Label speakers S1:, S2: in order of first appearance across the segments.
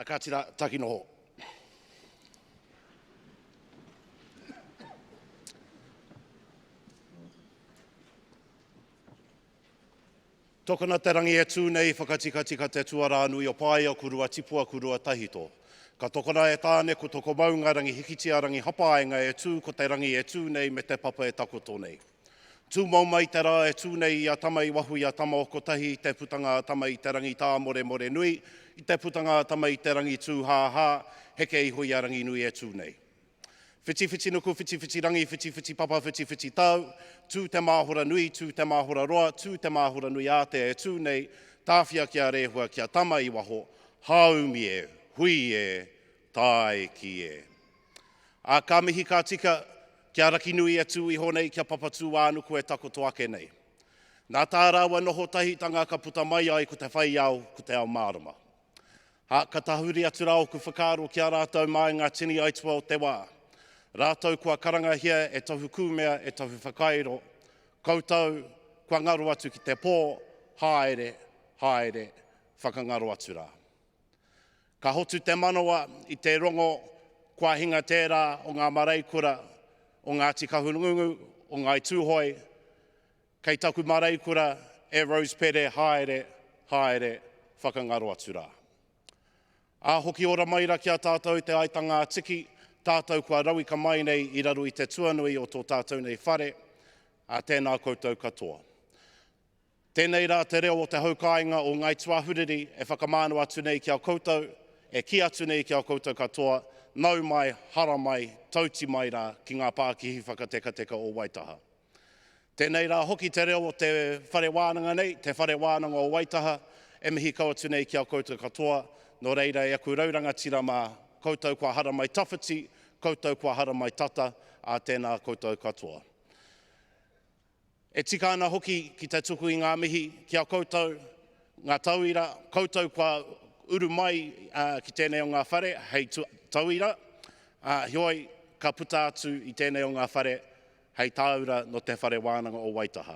S1: Ka tira taki noho. Tokona te rangi e tū nei whakatikatika te tuara nui o paia kurua tipua kurua tahito. Ka tokona e tāne ko toko maunga rangi hikitia rangi hapaenga e tū ko te rangi e tū nei me te papa e takoto nei. Tū mau mai te rā e tū nei i a tama i wahu i a tama o kotahi, te putanga a tama i te rangi tā more more nui, i te putanga a tama i te rangi tū hā, heke i hui a rangi nui e tū nei. Whiti whiti nuku, whiti whiti rangi, whiti whiti papa, whiti whiti tau, tū te māhora nui, tū te māhora roa, tū te māhora nui a te e tū nei, tāwhia kia rehua kia tama i waho, haumi e, hui e, tāe ki e. A ka mihi ka tika, kia raki nui e tū i honei kia papatū ānuku e takoto ake nei. Nā tā rāua noho tahitanga ka puta mai ai ko te whai au, ko te ao mārama. Ka tahuri atu rao ku whakaro kia rātou mai ngā tini aitua o te wā. Rātou kua karanga hia e tohu kūmea, e tohu whakairo. Koutou, kua ngaru atu ki te pō, haere, haere, whakangaru atu rā. Ka hotu te manawa i te rongo, kua hinga tērā o ngā maraikura, o ngā tikahurungungu, o ngā tūhoi, kei taku maraikura, e Rose Pere, haere, haere, whakangaru atu rā. A hoki ora maira kia tātou te aitanga tiki, tātou kua rawi ka mai nei i raru i te tuanui o tō tātou nei whare, a tēnā koutou katoa. Tēnei rā te reo o te haukainga o ngai tuahuriri e whakamānu atu nei kia koutou, e ki atu nei kia koutou katoa, nau mai, hara mai, tauti mai rā ki ngā Pākihi whakatekateka o Waitaha. Tēnei rā hoki te reo o te whare wānanga nei, te whare wānanga o Waitaha, e mihi kau atu nei kia koutou katoa, no reira e aku rauranga tira mā, koutou kua hara mai tawhiti, koutou kua hara mai tata, a tēnā koutou katoa. E tika ana hoki ki te tuku i ngā mihi, kia koutou, ngā tauira, koutou kua uru mai ki tēnei o ngā whare, hei tauira, hioi ka puta atu i tēnei o ngā whare, hei tāura no te whare wānanga o Waitaha.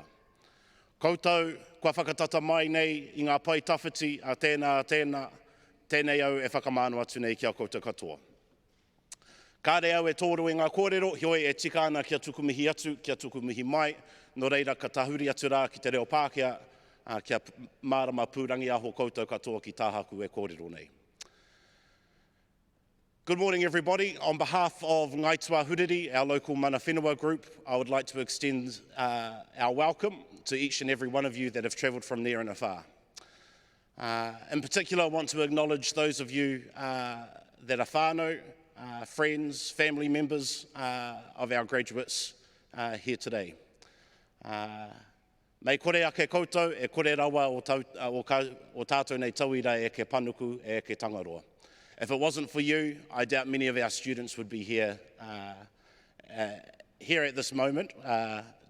S1: Koutou kua whakatata mai nei i ngā pai tawhiti, a tēnā, tēnei au e whakamānu atu nei kia koutou katoa. Kāre au e tōru i ngā kōrero, hioi e tika ana kia tukumihi atu, kia tukumihi mai, no reira ka tahuri atu rā ki te reo Pākehā, kia mārama pūrangi aho koutou katoa ki tāhaku e kōrero nei. Good morning, everybody. On behalf of Ngai Tuahuriri, our local mana whenua group, I would like to extend our welcome to each and every one of you that have travelled from near and afar. In particular, I want to acknowledge those of you that are whānau, friends, family members of our graduates here today. Mei kore ake koutou, e kore rawa o tātou nei tauira e ke panuku e ke tangaroa. If it wasn't for you, I doubt many of our students would be here at this moment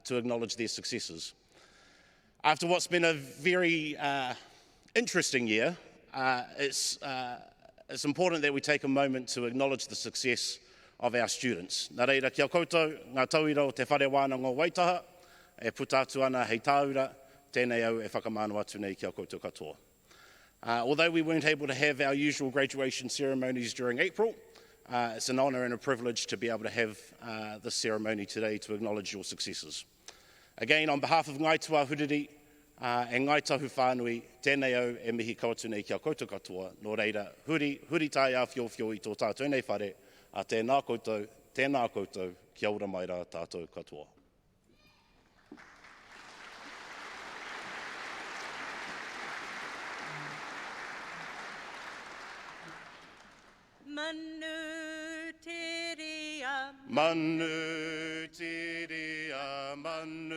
S1: to acknowledge their successes. After what's been a very interesting year, it's important that we take a moment to acknowledge the success of our students. Nā reira kia koutou, ngā tauira o te whare wānanga o Waitaha, e puta atu ana hei tāura, tēnei au e whakamānu atu nei kia koutou katoa. Although we weren't able to have our usual graduation ceremonies during April, it's an honour and a privilege to be able to have this ceremony today to acknowledge your successes. Again, on behalf of Ngai Tuahuriri, e ngai tahu whānui, tēnei au e mihi kautu nei kia koutou katoa, no reira, huri tai a whio i tō tātou nei whare, a tēnā koutou, kia ora mai rā tātou katoa.
S2: Manu tiria,
S1: Manu tiria, manu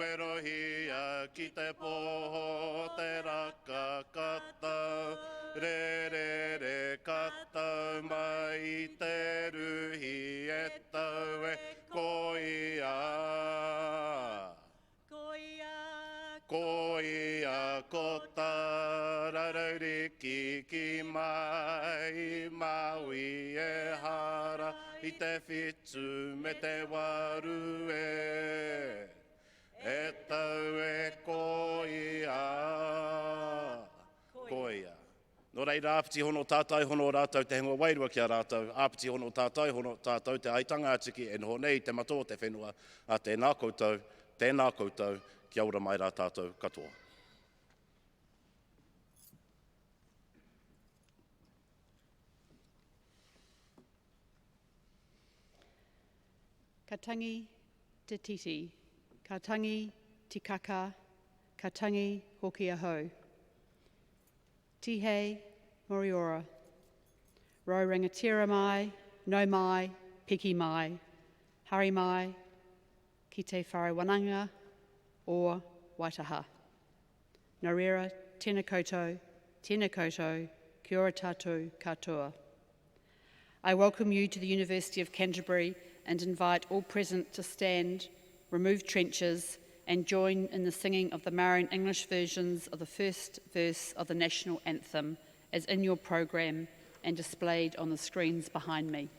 S1: e rohia ki te poho te raka katau, re katau mai i te ruhi e tau e koia. Koia ko tā rarauriki ki mai, maui e hara i te whitu me te waru e tau e koia. Koia. No reira, apiti hono tātai, hono rātou te hengo wairua ki a rātou, apiti hono tātai, hono tātou te aitanga atiki, e noho nei te mato te whenua, a tēnā koutou, kia ora mai rā tātou katoa.
S3: Ka tangi te titi, ka tangi te kaka, ka tangi hoki ahau. Tihei moriora, ro rangatira mai, no mai, piki mai, hari mai, ki te wharewananga o Waitaha. Nā reira, tēnā koutou, kia ora tātou katoa. I welcome you to the University of Canterbury and invite all present to stand, remove trenches, and join in the singing of the Maori English versions of the first verse of the national anthem as in your program and displayed on the screens behind me.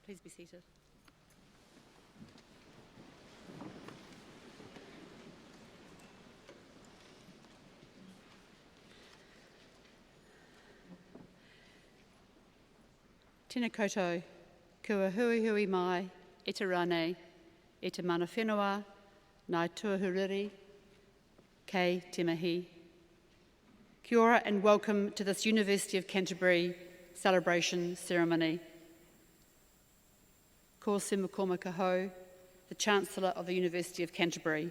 S3: Please be seated. Tēnā koutou, kua hui mai, e te rānei, e te mana whenua, nai tuahuriri, kei te mihi. Kia ora and welcome to this University of Canterbury celebration ceremony. Ko Simakoma Kaho, the Chancellor of the University of Canterbury.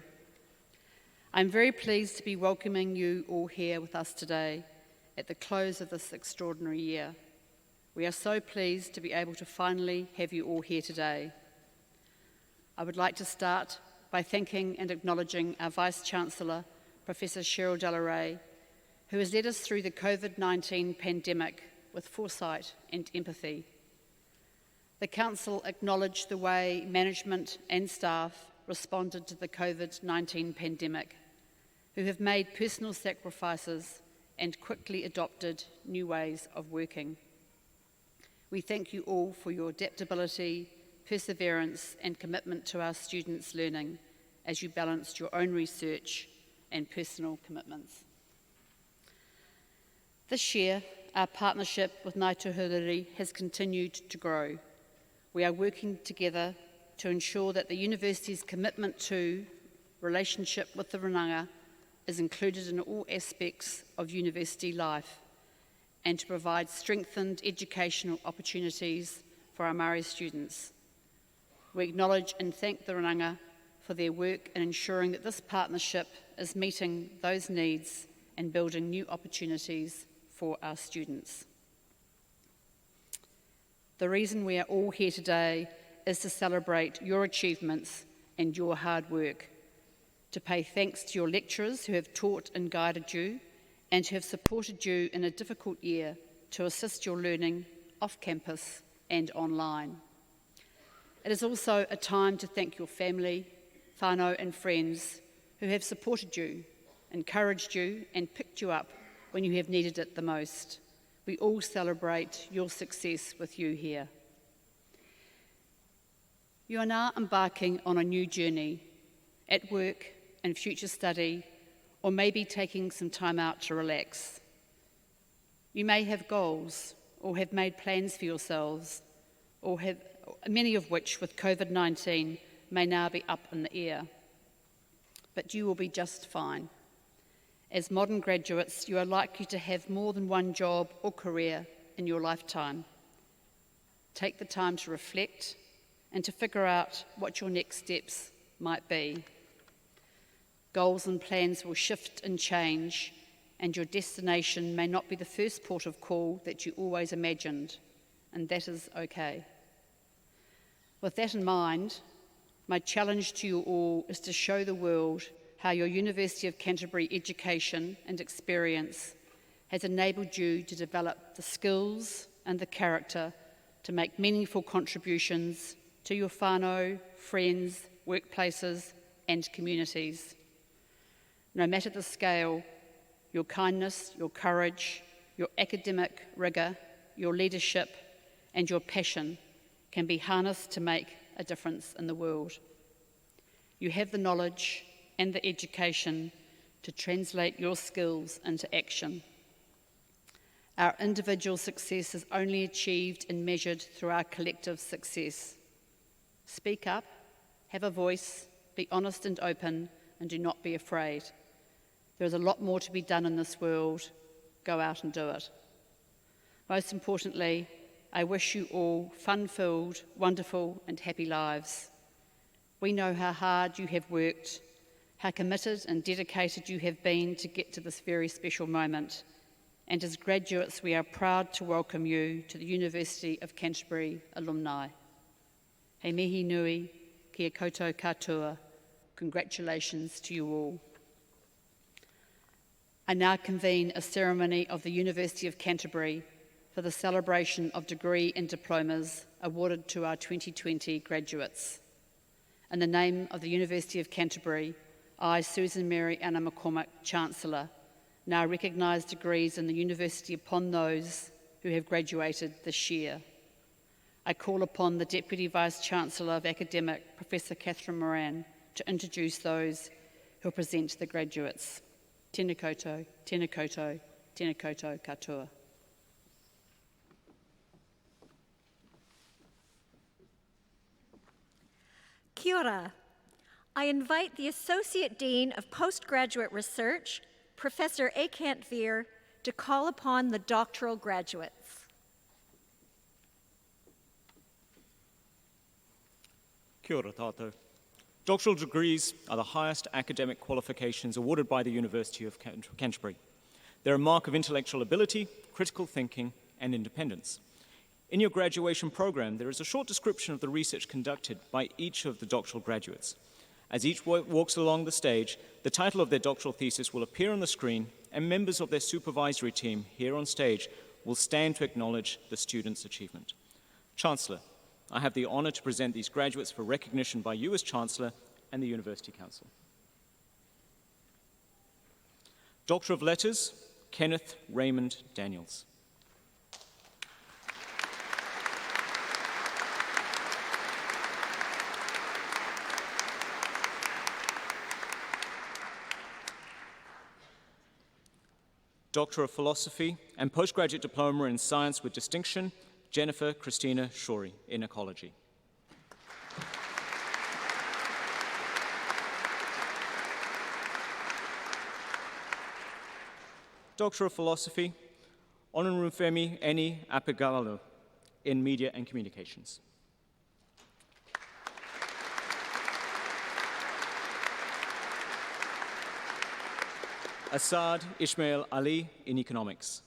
S3: I'm very pleased to be welcoming you all here with us today at the close of this extraordinary year. We are so pleased to be able to finally have you all here today. I would like to start by thanking and acknowledging our Vice-Chancellor, Professor Cheryl Delaray, who has led us through the COVID-19 pandemic with foresight and empathy. The Council acknowledged the way management and staff responded to the COVID-19 pandemic, who have made personal sacrifices and quickly adopted new ways of working. We thank you all for your adaptability, perseverance, and commitment to our students' learning as you balanced your own research and personal commitments. This year, our partnership with Ngāi Tuhuriri has continued to grow. We are working together to ensure that the university's commitment to relationship with the Runanga is included in all aspects of university life and to provide strengthened educational opportunities for our Māori students. We acknowledge and thank the Runanga for their work in ensuring that this partnership is meeting those needs and building new opportunities for our students. The reason we are all here today is to celebrate your achievements and your hard work, to pay thanks to your lecturers who have taught and guided you and who have supported you in a difficult year to assist your learning off campus and online. It is also a time to thank your family, whānau and friends who have supported you, encouraged you and picked you up when you have needed it the most. We all celebrate your success with you here. You are now embarking on a new journey at work, in future study, or maybe taking some time out to relax. You may have goals or have made plans for yourselves, or have many of which with COVID-19 may now be up in the air. But you will be just fine. As modern graduates, you are likely to have more than one job or career in your lifetime. Take the time to reflect and to figure out what your next steps might be. Goals and plans will shift and change, and your destination may not be the first port of call that you always imagined, and that is okay. With that in mind, my challenge to you all is to show the world how your University of Canterbury education and experience has enabled you to develop the skills and the character to make meaningful contributions to your whānau, friends, workplaces and communities. No matter the scale, your kindness, your courage, your academic rigour, your leadership and your passion can be harnessed to make a difference in the world. You have the knowledge and the education to translate your skills into action. Our individual success is only achieved and measured through our collective success. Speak up, have a voice, be honest and open, and do not be afraid. There is a lot more to be done in this world. Go out and do it. Most importantly, I wish you all fun-filled, wonderful, and happy lives. We know how hard you have worked, how committed and dedicated you have been to get to this very special moment. And as graduates, we are proud to welcome you to the University of Canterbury alumni. He mihi nui, kia koutou katoa. Congratulations to you all. I now convene a ceremony of the University of Canterbury for the celebration of degree and diplomas awarded to our 2020 graduates. In the name of the University of Canterbury, I, Susan Mary Anna McCormack, Chancellor, now recognise degrees in the University upon those who have graduated this year. I call upon the Deputy Vice-Chancellor of Academic, Professor Catherine Moran, to introduce those who will present the graduates. Tēnā koutou, tēnā koutou, tēnā koutou katoa.
S4: Kia ora. I invite the Associate Dean of Postgraduate Research, Professor Ekant Veer, to call upon the doctoral graduates.
S5: Kia ora tātou. Doctoral degrees are the highest academic qualifications awarded by the University of Canterbury. They're a mark of intellectual ability, critical thinking, and independence. In your graduation program, there is a short description of the research conducted by each of the doctoral graduates. As each walks along the stage, the title of their doctoral thesis will appear on the screen, and members of their supervisory team here on stage will stand to acknowledge the student's achievement. Chancellor, I have the honour to present these graduates for recognition by you as Chancellor and the University Council. Doctor of Letters, Kenneth Raymond Daniels. Doctor of Philosophy and Postgraduate Diploma in Science with Distinction, Jennifer Christina Shorey in Ecology. Doctor of Philosophy, Onurumfemi Eni Apigalo in Media and Communications. Asad Ismail Ali in economics.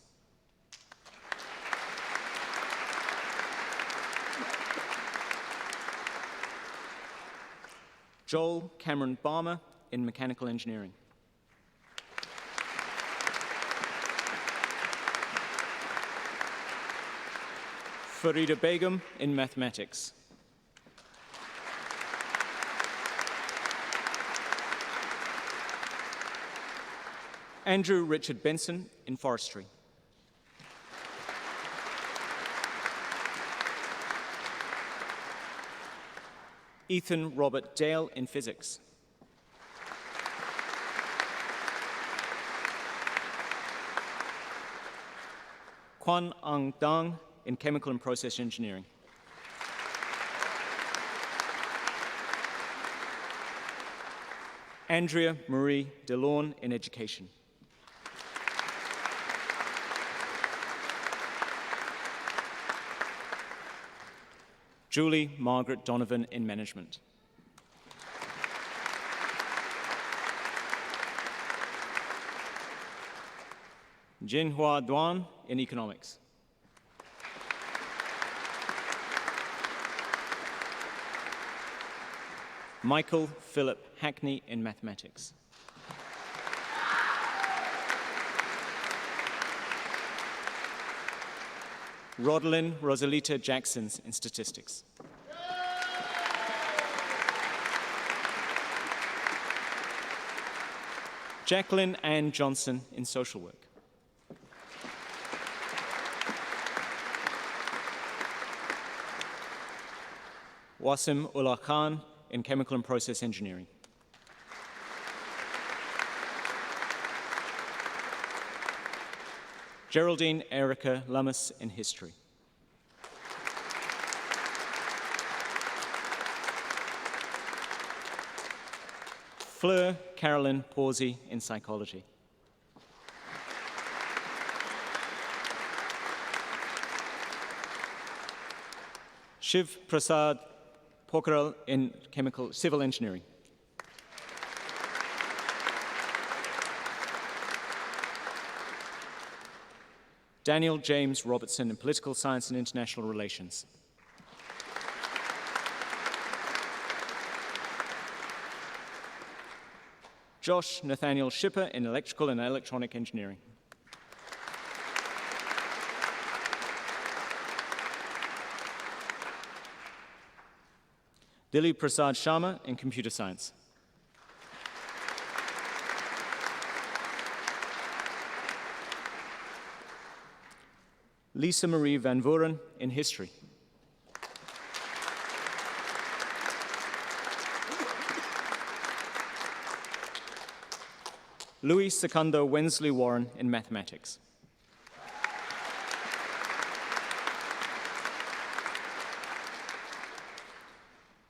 S5: Joel Cameron Barmer in mechanical engineering. Farida Begum in mathematics. Andrew Richard Benson in forestry. Ethan Robert Dale in physics. Kwan Ang Dang in chemical and process engineering. Andrea Marie DeLorme in education. Julie Margaret Donovan in management. Jinhua Duan in economics. Michael Philip Hackney in mathematics. Rodlyn Rosalita Jackson in statistics. Jacqueline Ann Johnson in social work. Wasim Ullah Khan in chemical and process engineering. Geraldine Erica Lummis in history. Fleur Carolyn Pawsey in psychology. Shiv Prasad Pokral in civil engineering. Daniel James Robertson in political science and international relations. Josh Nathaniel Schipper in electrical and electronic engineering. Dilip Prasad Sharma in computer science. Lisa Marie Van Vuren in history. Louis Sekander Wensley Warren in mathematics.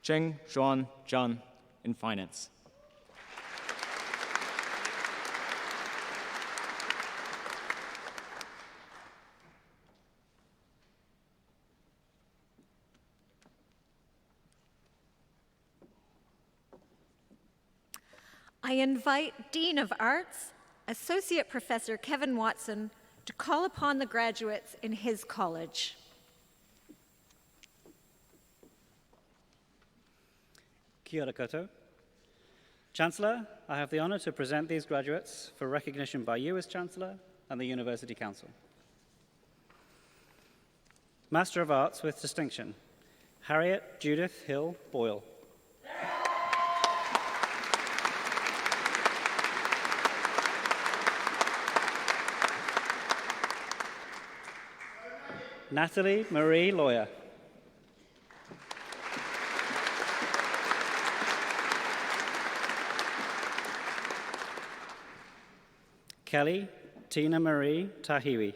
S5: Zheng Xuan Zhan in finance.
S4: I invite Dean of Arts, Associate Professor Kevin Watson, to call upon the graduates in his college.
S6: Kia ora koutou. Chancellor, I have the honour to present these graduates for recognition by you as Chancellor and the University Council. Master of Arts with distinction, Harriet Judith Hill Boyle. Natalie Marie Lawyer. Kelly Tina Marie Tahiwi.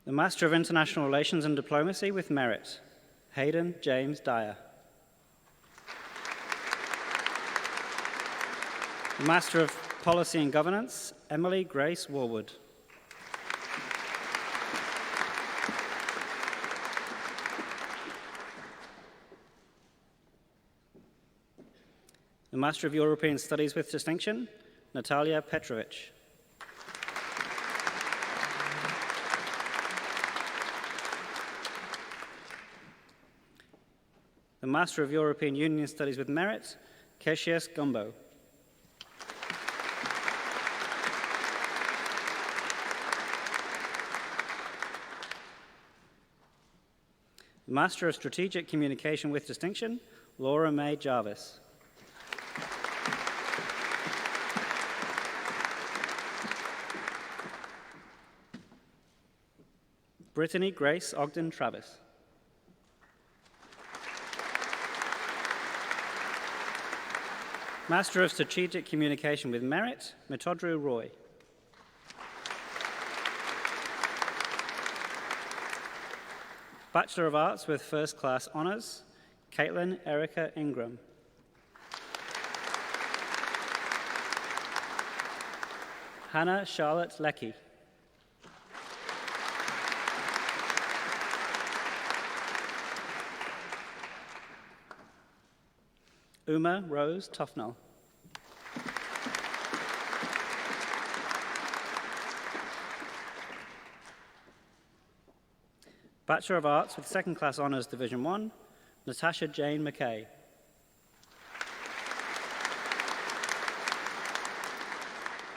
S6: The Master of International Relations and Diplomacy with Merit, Hayden James Dyer. The Master of Policy and Governance, Emily Grace Warwood. the Master of European Studies with distinction, Natalia Petrovich. The Master of European Union Studies with merit, Cassius Gumbo. Master of Strategic Communication with distinction, Laura May Jarvis. Brittany Grace Ogden Travis. Master of Strategic Communication with merit, Mitodru Roy. Bachelor of Arts with First Class Honours, Caitlin Erica Ingram. Hannah Charlotte Leckie. Uma Rose Tufnell. Bachelor of Arts with Second Class Honours Division 1, Natasha Jane McKay.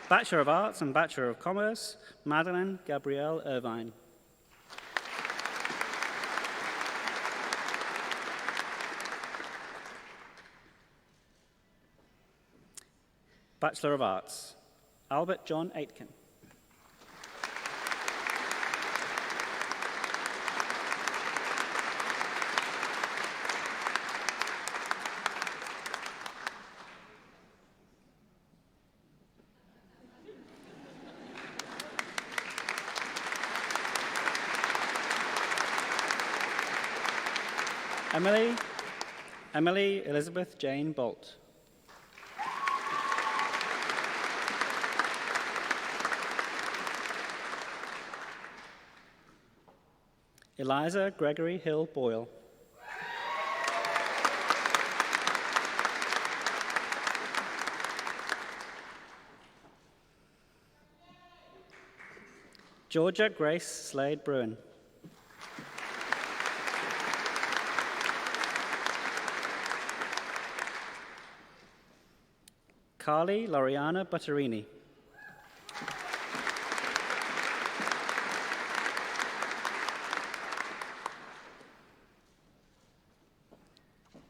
S6: Bachelor of Arts and Bachelor of Commerce, Madeline Gabrielle Irvine. Bachelor of Arts, Albert John Aitken. Emily Elizabeth Jane Bolt. Eliza Gregory Hill Boyle. Georgia Grace Slade Bruin. Carly Loriana Butterini.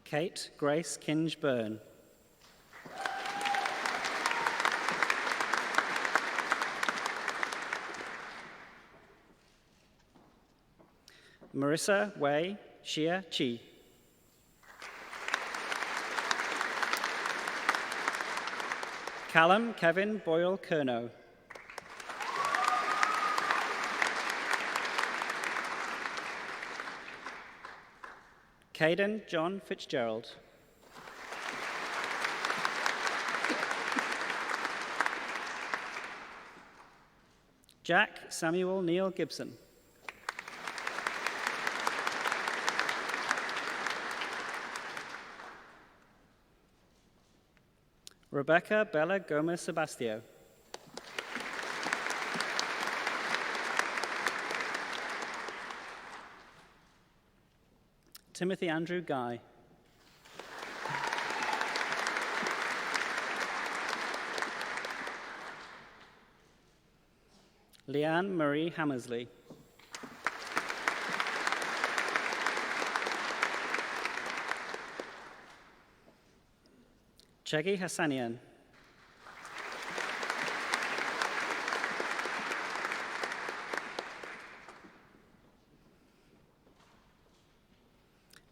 S6: Kate Grace Kinge Byrne. Marissa Wei Shia Chi. Callum Kevin Boyle Kerno. Caden John Fitzgerald. Jack Samuel Neil Gibson. Rebecca Bella Gomez Sebastio. Timothy Andrew Guy. Leanne Marie Hammersley. Chegi Hassanian.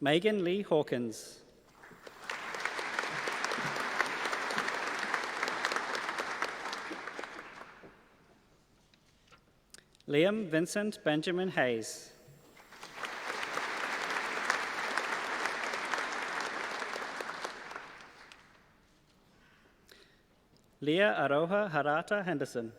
S6: Megan Lee Hawkins. Liam Vincent Benjamin Hayes. Leah Aroha Harata Henderson.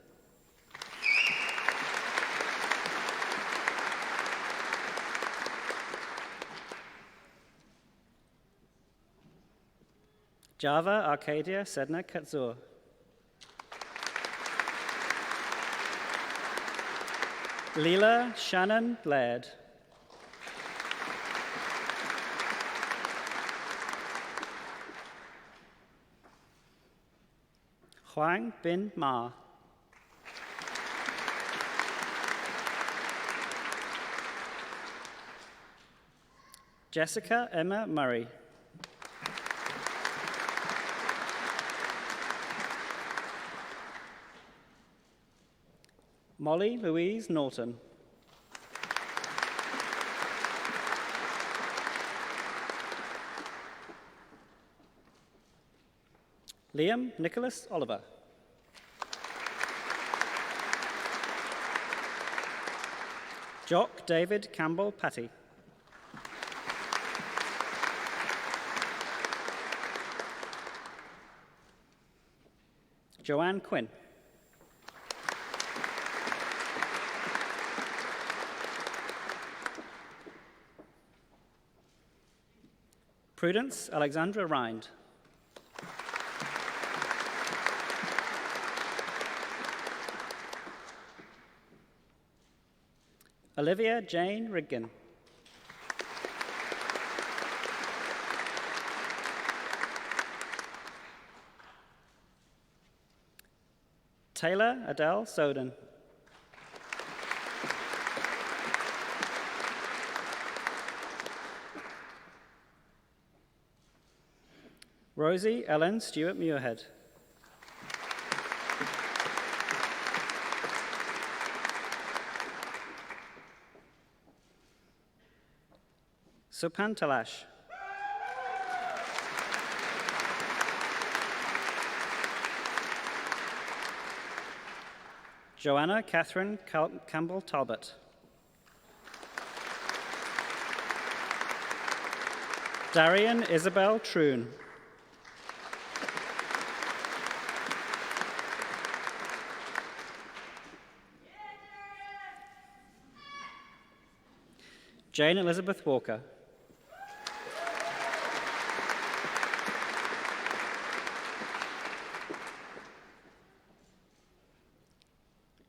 S6: Java Arcadia Sedna Katzur. Leela Shannon Laird. Huang Bin Ma. Jessica Emma Murray. Molly Louise Norton. Liam Nicholas Oliver. Jock David Campbell Patty. Joanne Quinn. Prudence Alexandra Rind. Olivia Jane Riggan. Taylor Adele Soden. Rosie Ellen Stewart Muirhead. Supan Talash. Joanna Catherine Campbell Talbot. Darian Isabel Troon. Jane Elizabeth Walker.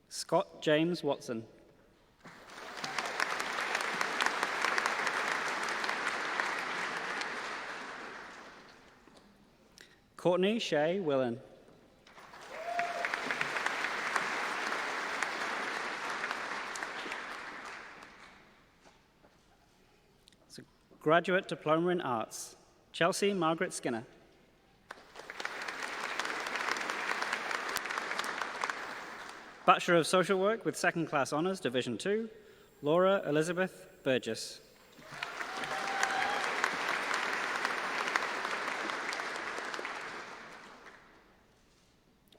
S6: Scott James Watson. Courtney Shea Willen. It's a graduate diploma in arts, Chelsea Margaret Skinner. Bachelor of Social Work with Second Class Honours, Division 2, Laura Elizabeth Burgess.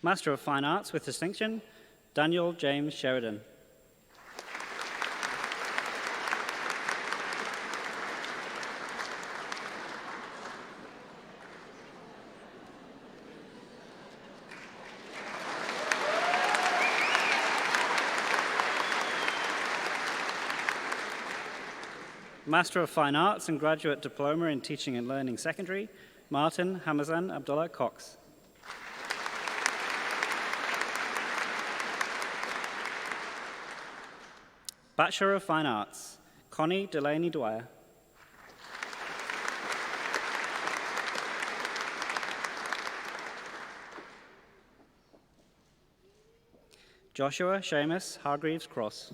S6: Master of Fine Arts with Distinction, Daniel James Sheridan. Master of Fine Arts and Graduate Diploma in Teaching and Learning Secondary, Martin Hamazan Abdullah Cox. Bachelor of Fine Arts, Connie Delaney Dwyer. Joshua Seamus Hargreaves Cross.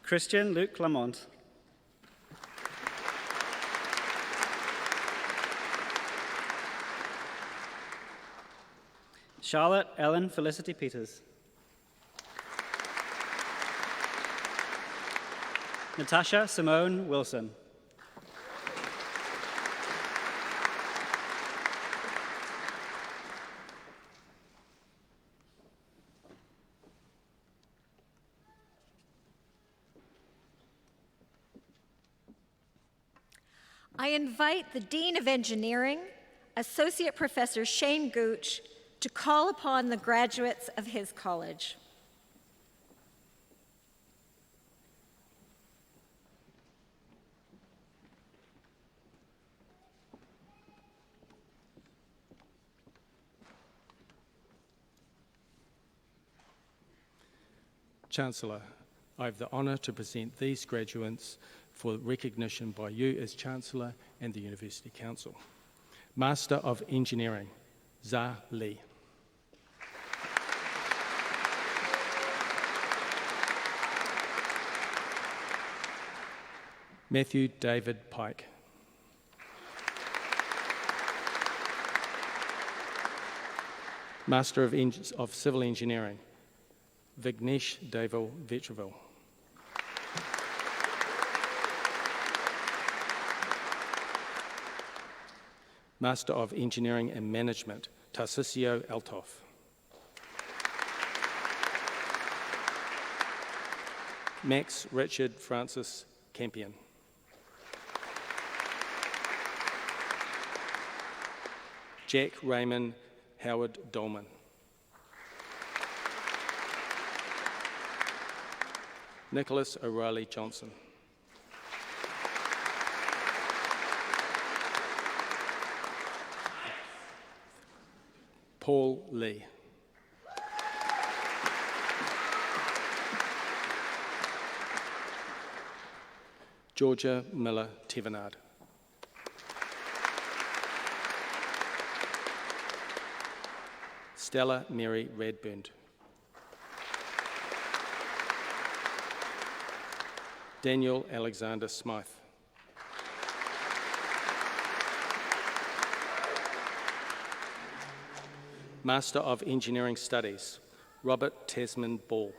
S6: Christian Luc Lamont. Charlotte Ellen Felicity Peters. Natasha Simone Wilson.
S4: I invite the Dean of Engineering, Associate Professor Shane Gooch, to call upon the graduates of his college.
S7: Chancellor, I have the honour to present these graduates for recognition by you as Chancellor and the University Council. Master of Engineering, Za Lee. Matthew David Pike. Master of Civil Engineering, Vignesh Deval Vetraville. Master of Engineering and Management, Tarsisio Altov. Max Richard Francis Campion. Jack Raymond Howard Dolman. Nicholas O'Reilly Johnson. Paul Lee. Georgia Miller Tevenard. Stella Mary Radburn. Daniel Alexander Smythe. Master of Engineering Studies, Robert Tasman Ball.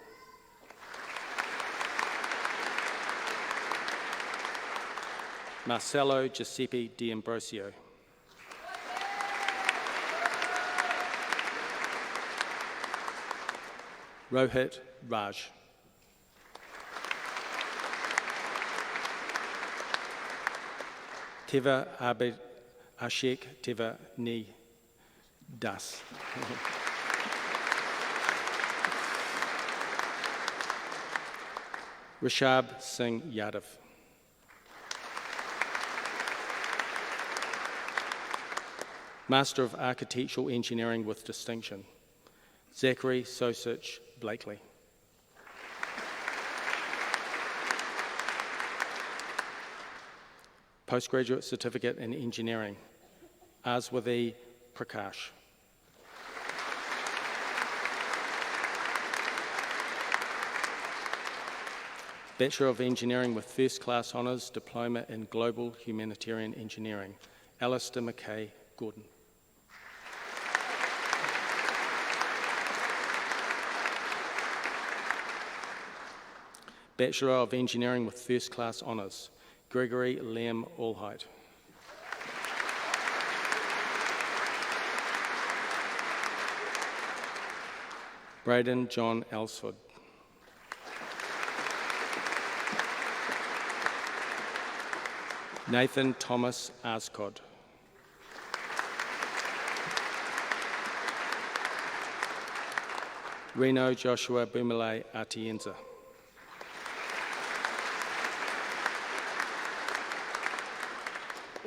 S7: Marcelo Giuseppe D'Ambrosio. Rohit Raj. Teva Abid Ashik Teva Ni Das. Rishab Singh Yadav. Master of Architectural Engineering with Distinction, Zachary Sosich Blakely. Postgraduate Certificate in Engineering, Aswathi Prakash. Bachelor of Engineering with First Class Honours, Diploma in Global Humanitarian Engineering, Alistair McKay Gordon. Bachelor of Engineering with First Class Honours, Gregory Liam Allheight. Braden John Elsford. Nathan Thomas Ascod. Reno Joshua Bumile Atienza.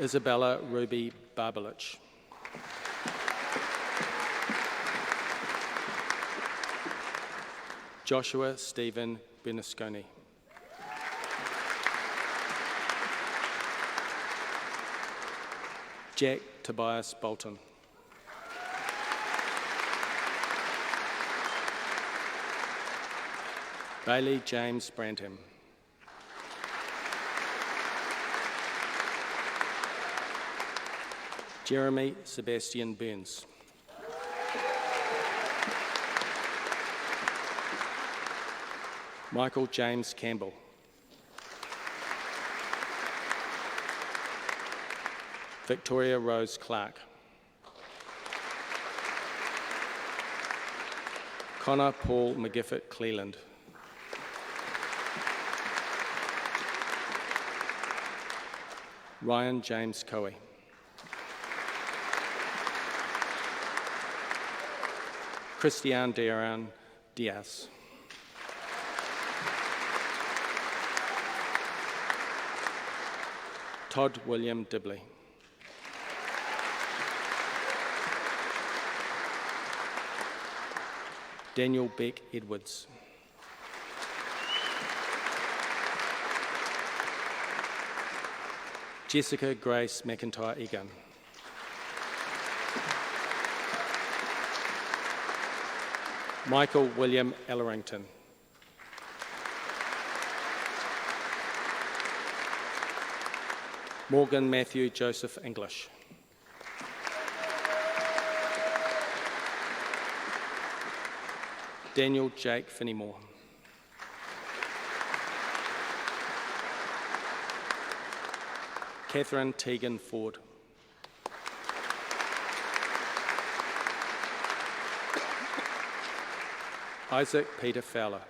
S7: Isabella Ruby Barbalich. Joshua Stephen Bernasconi. Jack Tobias Bolton. Bailey James Brantham. Jeremy Sebastian Burns. Michael James Campbell. Victoria Rose Clark. Connor Paul McGiffert Cleland. Ryan James Coe. Christian Deran Diaz. Todd William Dibley. Daniel Beck Edwards. Jessica Grace McIntyre Egan. Michael William Ellerington. Morgan Matthew Joseph English. Daniel Jake Finnimore. Catherine Tegan Ford. Isaac Peter Fowler.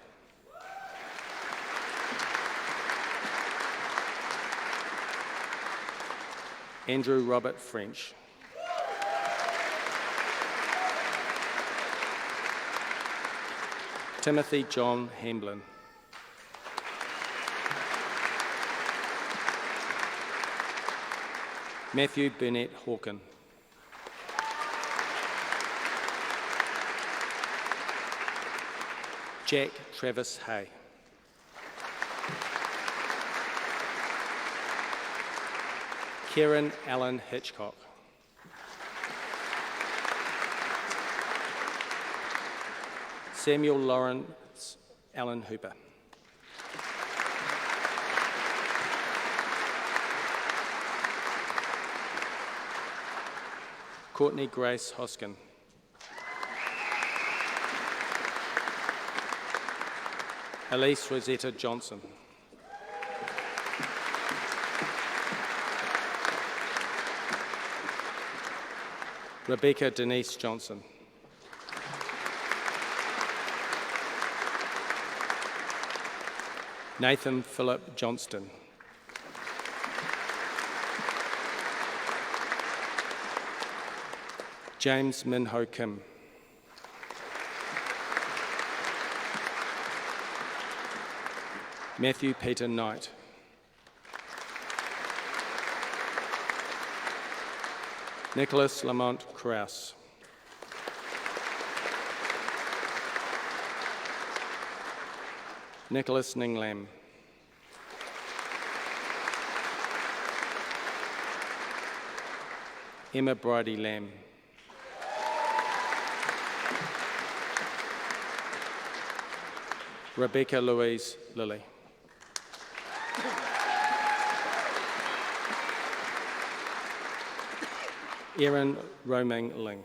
S7: Andrew Robert French. Timothy John Hamblin. Matthew Burnett Hawken. Jack Travis Hay. Kieran Allen Hitchcock. Samuel Lawrence Allen Hooper. Courtney Grace Hoskin. Elise Rosetta Johnson. Rebecca Denise Johnson. Nathan Philip Johnston. James Min Ho Kim. Matthew Peter Knight. Nicholas Lamont Krause. Nicholas Ninglam. Emma Bridie Lamb. Rebecca Louise Lilly. Erin Romang Ling.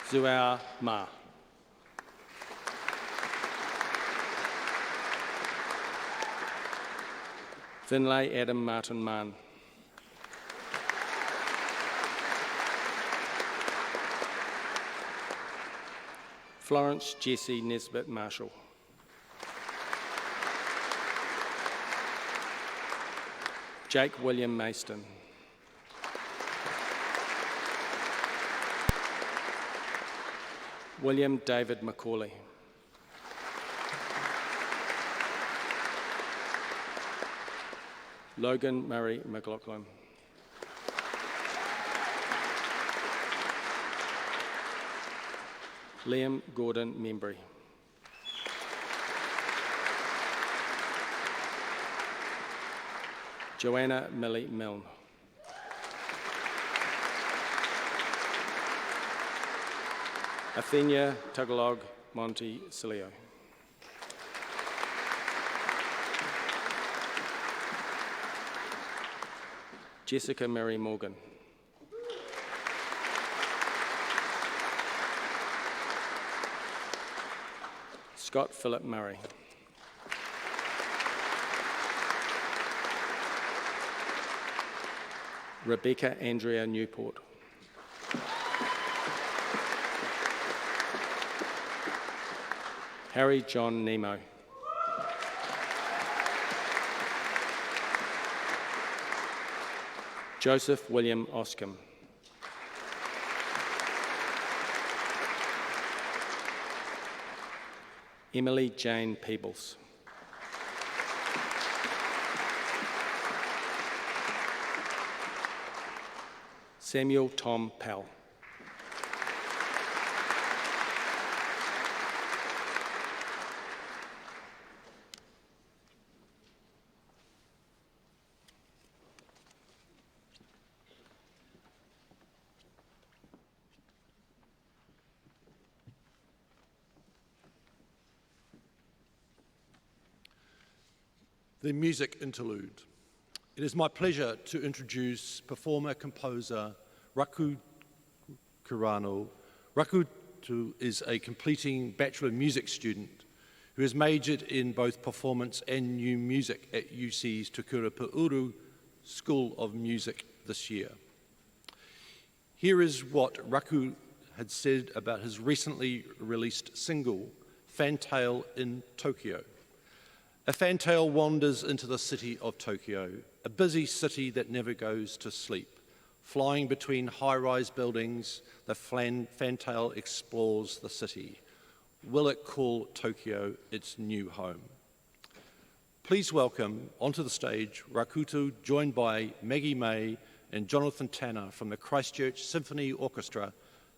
S7: Zuao Ma. Finlay Adam Martin Mann. Florence Jessie Nesbitt Marshall. Jake William Mayston. William David Macaulay. Logan Murray McLaughlin. Liam Gordon Membry. Joanna Millie Milne. Athenia Tagalog Monte-Cilio. Jessica Mary Morgan. Scott Philip Murray. Rebecca Andrea Newport. Harry John Nemo. Joseph William Oscom. Emily Jane Peebles. Samuel Tom Powell.
S8: The music interlude. It is my pleasure to introduce performer-composer Raku Kurano. Raku is a completing Bachelor of Music student who has majored in both performance and new music at UC's Tukura Pu'uru School of Music this year. Here is what Raku had said about his recently released single, Fantail in Tokyo. A fantail wanders into the city of Tokyo, a busy city that never goes to sleep. Flying between high-rise buildings, the fantail explores the city. Will it call Tokyo its new home? Please welcome onto the stage Rakutu, joined by Maggie May and Jonathan Tanner from the Christchurch Symphony Orchestra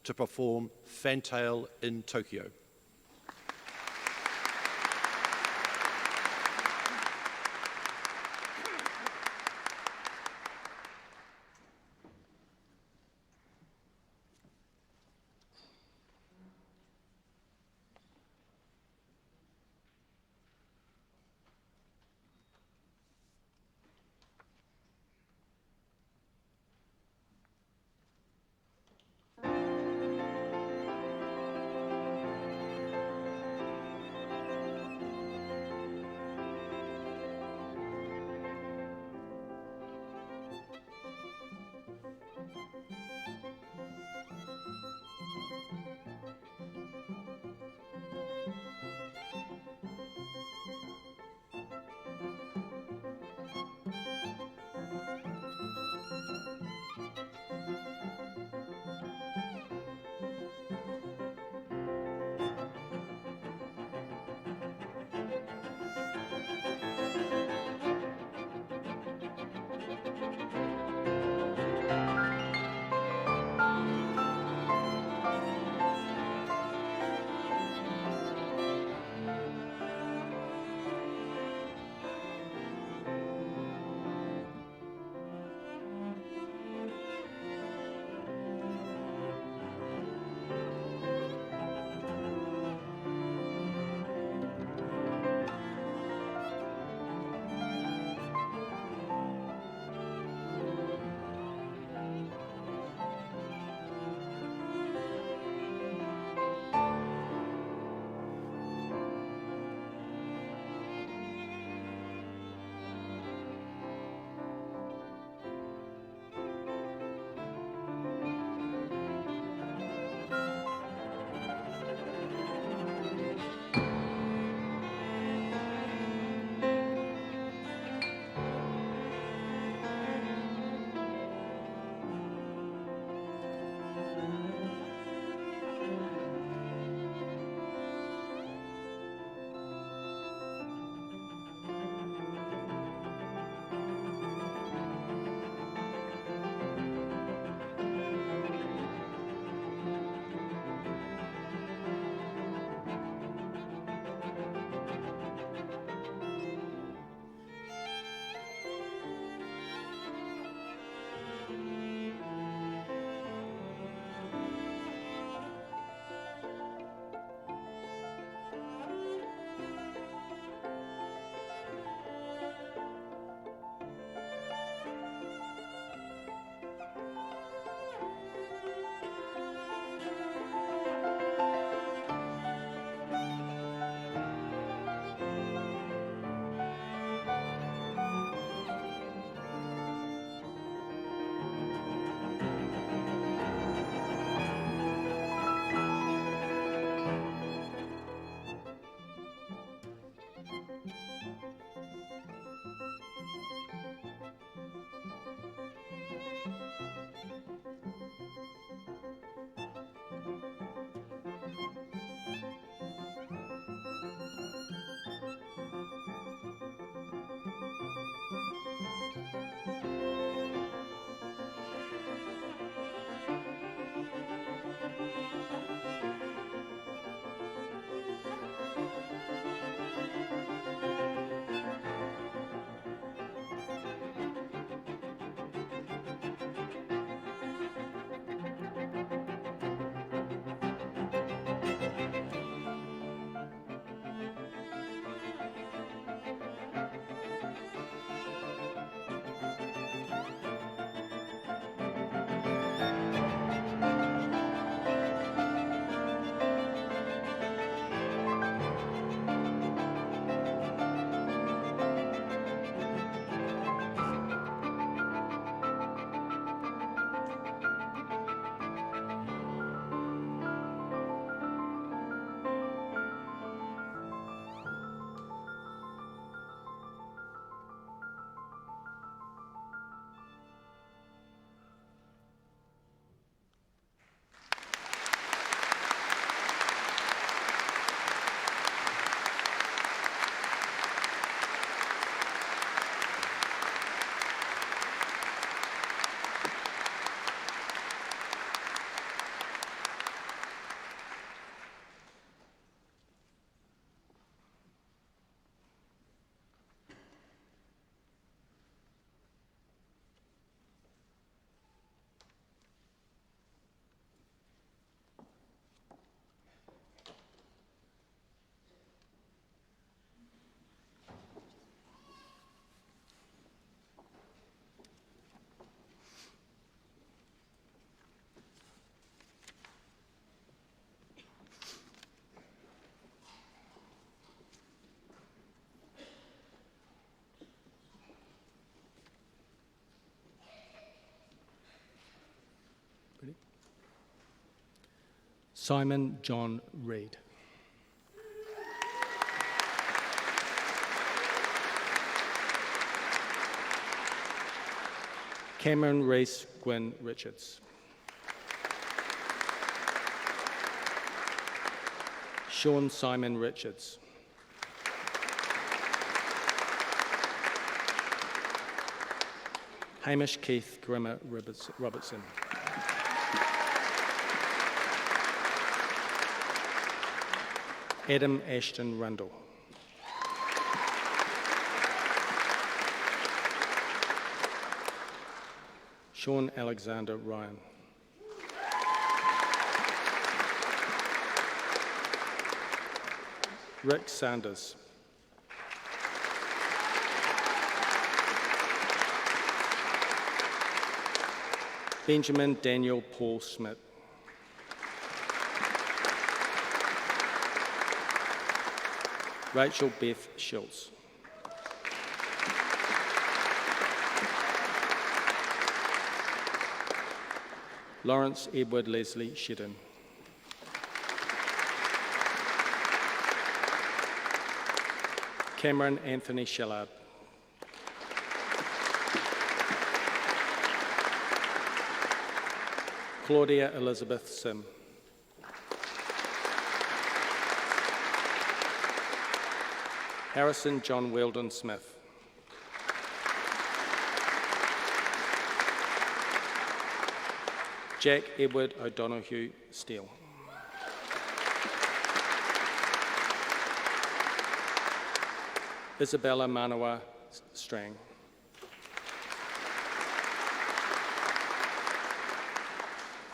S8: to perform Fantail in Tokyo.
S7: Simon John Reid. Cameron Reese Gwyn Richards. Sean Simon Richards. Hamish Keith Grimmer Robertson. Adam Ashton Rundle. Sean Alexander Ryan. Rick Sanders. Benjamin Daniel Paul Schmidt. Rachel Beth Schultz. Lawrence Edward Leslie Shedden. Cameron Anthony Shallard. Claudia Elizabeth Sim. Harrison John Weldon Smith. Jack Edward O'Donoghue Steele. Isabella Manawa Strang.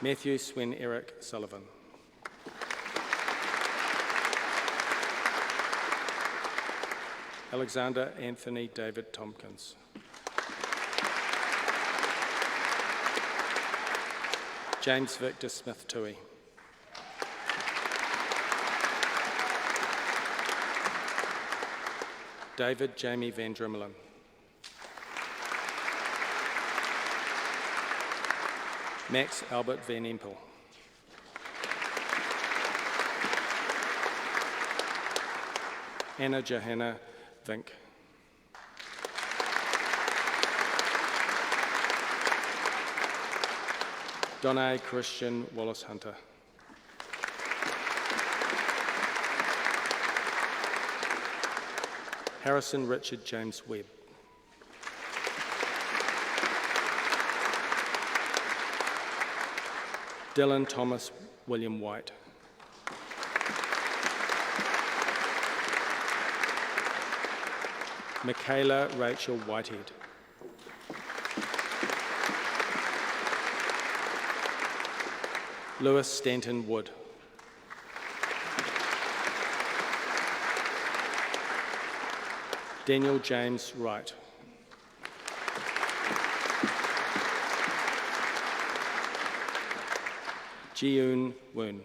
S7: Matthew Swen Eric Sullivan. Alexander Anthony David Tompkins. James Victor Smith Tui. David Jamie Van Drimmelen. Max Albert Van Empel. Anna Johanna Vink. Donna Christian Wallace Hunter. Harrison Richard James Webb. Dylan Thomas William White. Michaela Rachel Whitehead. Lewis Stanton Wood. Daniel James Wright. Ji-Yoon Woon.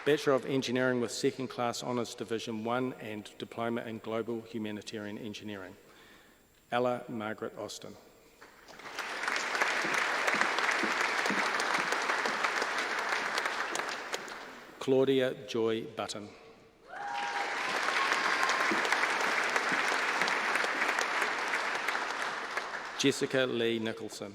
S7: Bachelor of Engineering with Second Class Honours Division 1 and Diploma in Global Humanitarian Engineering. Ella Margaret Austin. Claudia Joy Button. Jessica Lee Nicholson.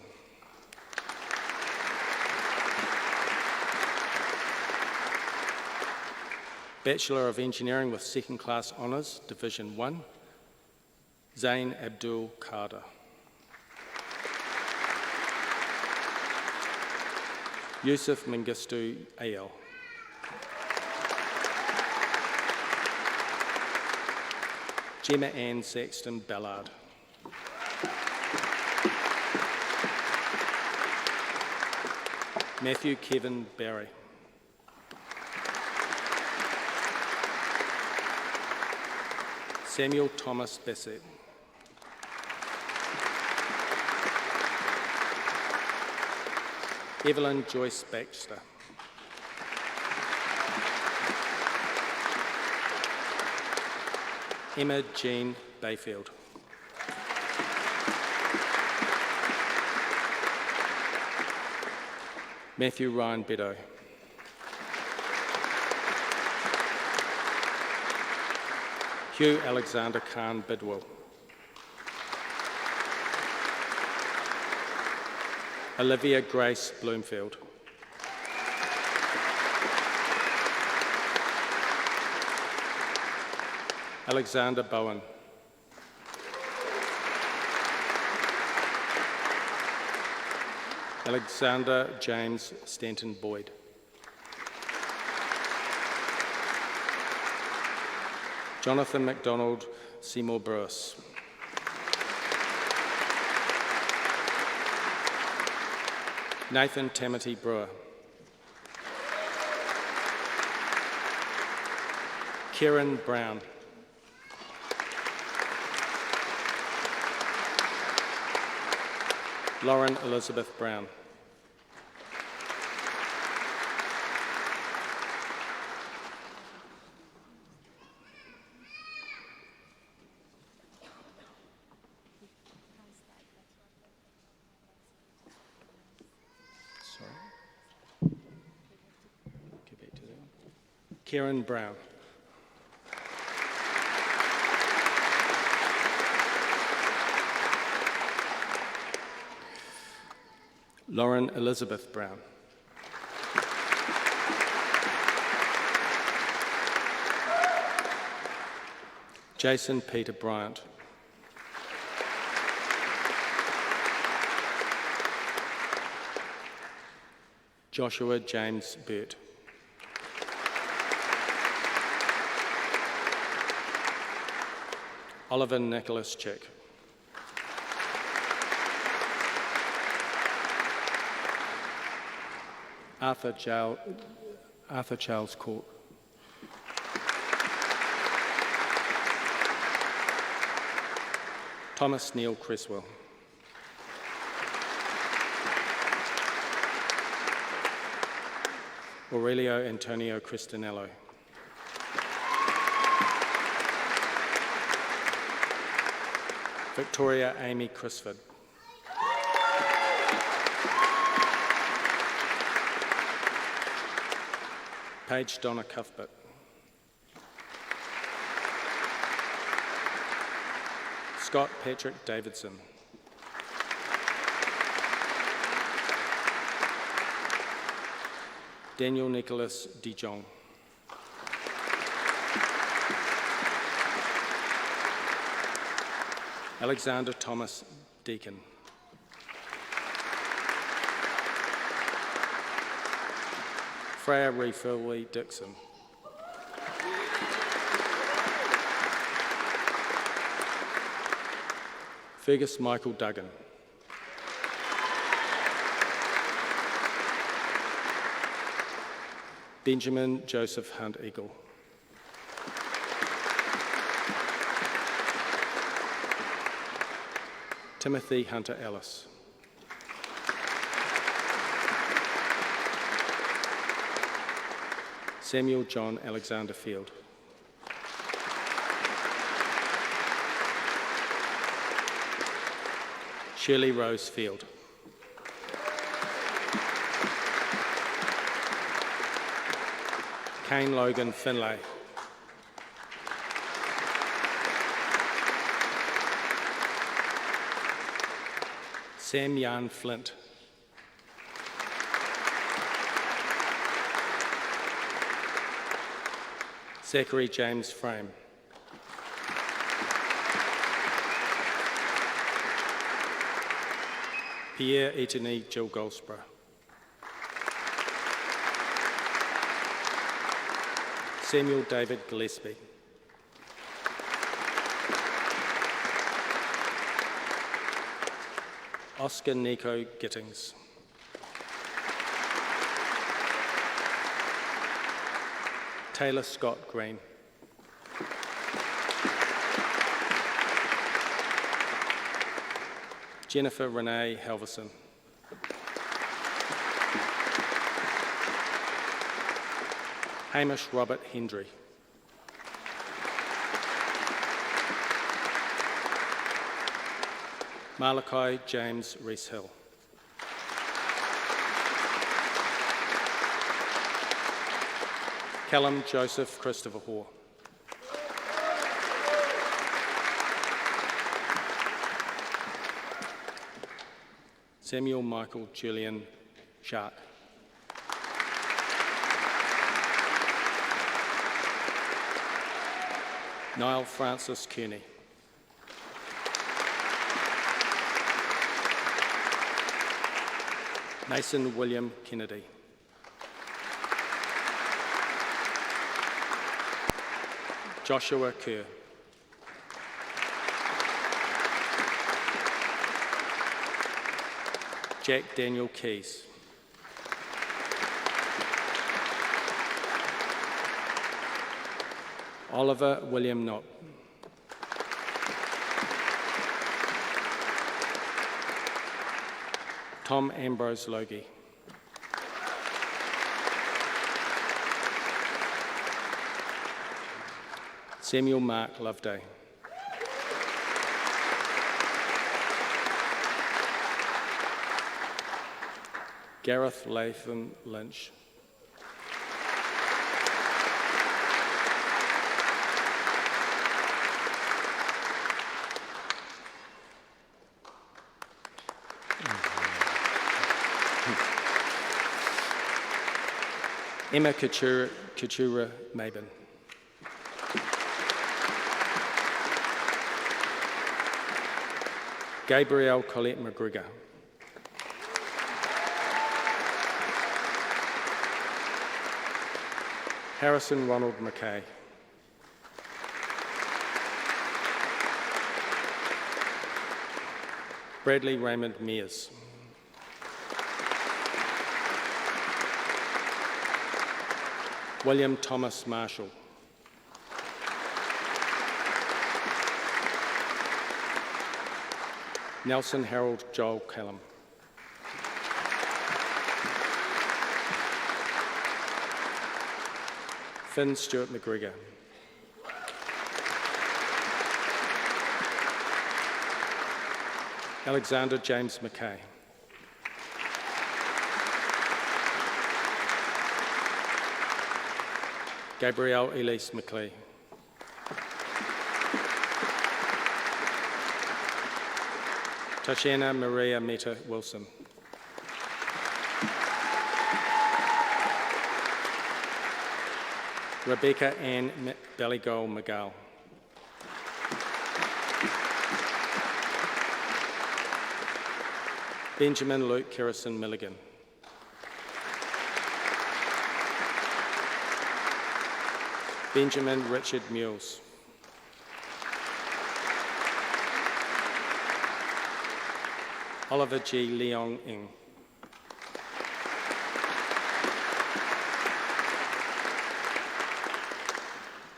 S7: Bachelor of Engineering with Second Class Honours, Division 1, Zain Abdul Kader. Yusuf Mengistu AL. Gemma Ann Saxton Ballard. Matthew Kevin Barry. Samuel Thomas Bassett. Evelyn Joyce Baxter. Emma Jean Bayfield. Matthew Ryan Beddoe. Hugh Alexander Khan Bidwell. Olivia Grace Bloomfield. Alexander Bowen. Alexander James Stanton Boyd. Jonathan MacDonald Seymour Burris. Nathan Tamati Brewer. Kieran Brown. Lauren Elizabeth Brown. Kieran Brown. Lauren Elizabeth Brown. Jason Peter Bryant. Joshua James Burt. Oliver Nicholas Chick. Arthur Charles Court. Thomas Neil Cresswell. Aurelio Antonio Cristinello. Victoria Amy Crisford. Paige Donna Cuthbert. Scott Patrick Davidson. Daniel Nicholas DeJong. Alexander Thomas Deacon. Freya Reefurley Dixon. Fergus Michael Duggan. Benjamin Joseph Hunt Eagle. Timothy Hunter Ellis. Samuel John Alexander Field. Shirley Rose Field. Kane Logan Finlay. Sam Jan Flint. Zachary James Frame. Pierre Etany Jill Goldsborough. Samuel David Gillespie. Oscar Nico Gittings. Taylor Scott Green. Jennifer Renee Halverson. Hamish Robert Hendry. Malachi James Rees-Hill. Callum Joseph Christopher Hoare. Samuel Michael Julian Shark. Niall Francis Kearney. Mason William Kennedy. Joshua Kerr. Jack Daniel Keys. Oliver William Knott. Tom Ambrose Logie. Samuel Mark Loveday. Gareth Latham Lynch. Emma Katura Mabin. Gabrielle Colette McGregor. Harrison Ronald McKay. Bradley Raymond Mears. William Thomas Marshall. Nelson Harold Joel Callum. Finn Stuart McGregor. Alexander James McKay. Gabrielle Elise McLeay. Tashana Maria Meta Wilson. Rebecca Ann Ballygol McGowl. Benjamin Luke Kerrison Milligan. Benjamin Richard Mules. Oliver G. Leong Ing.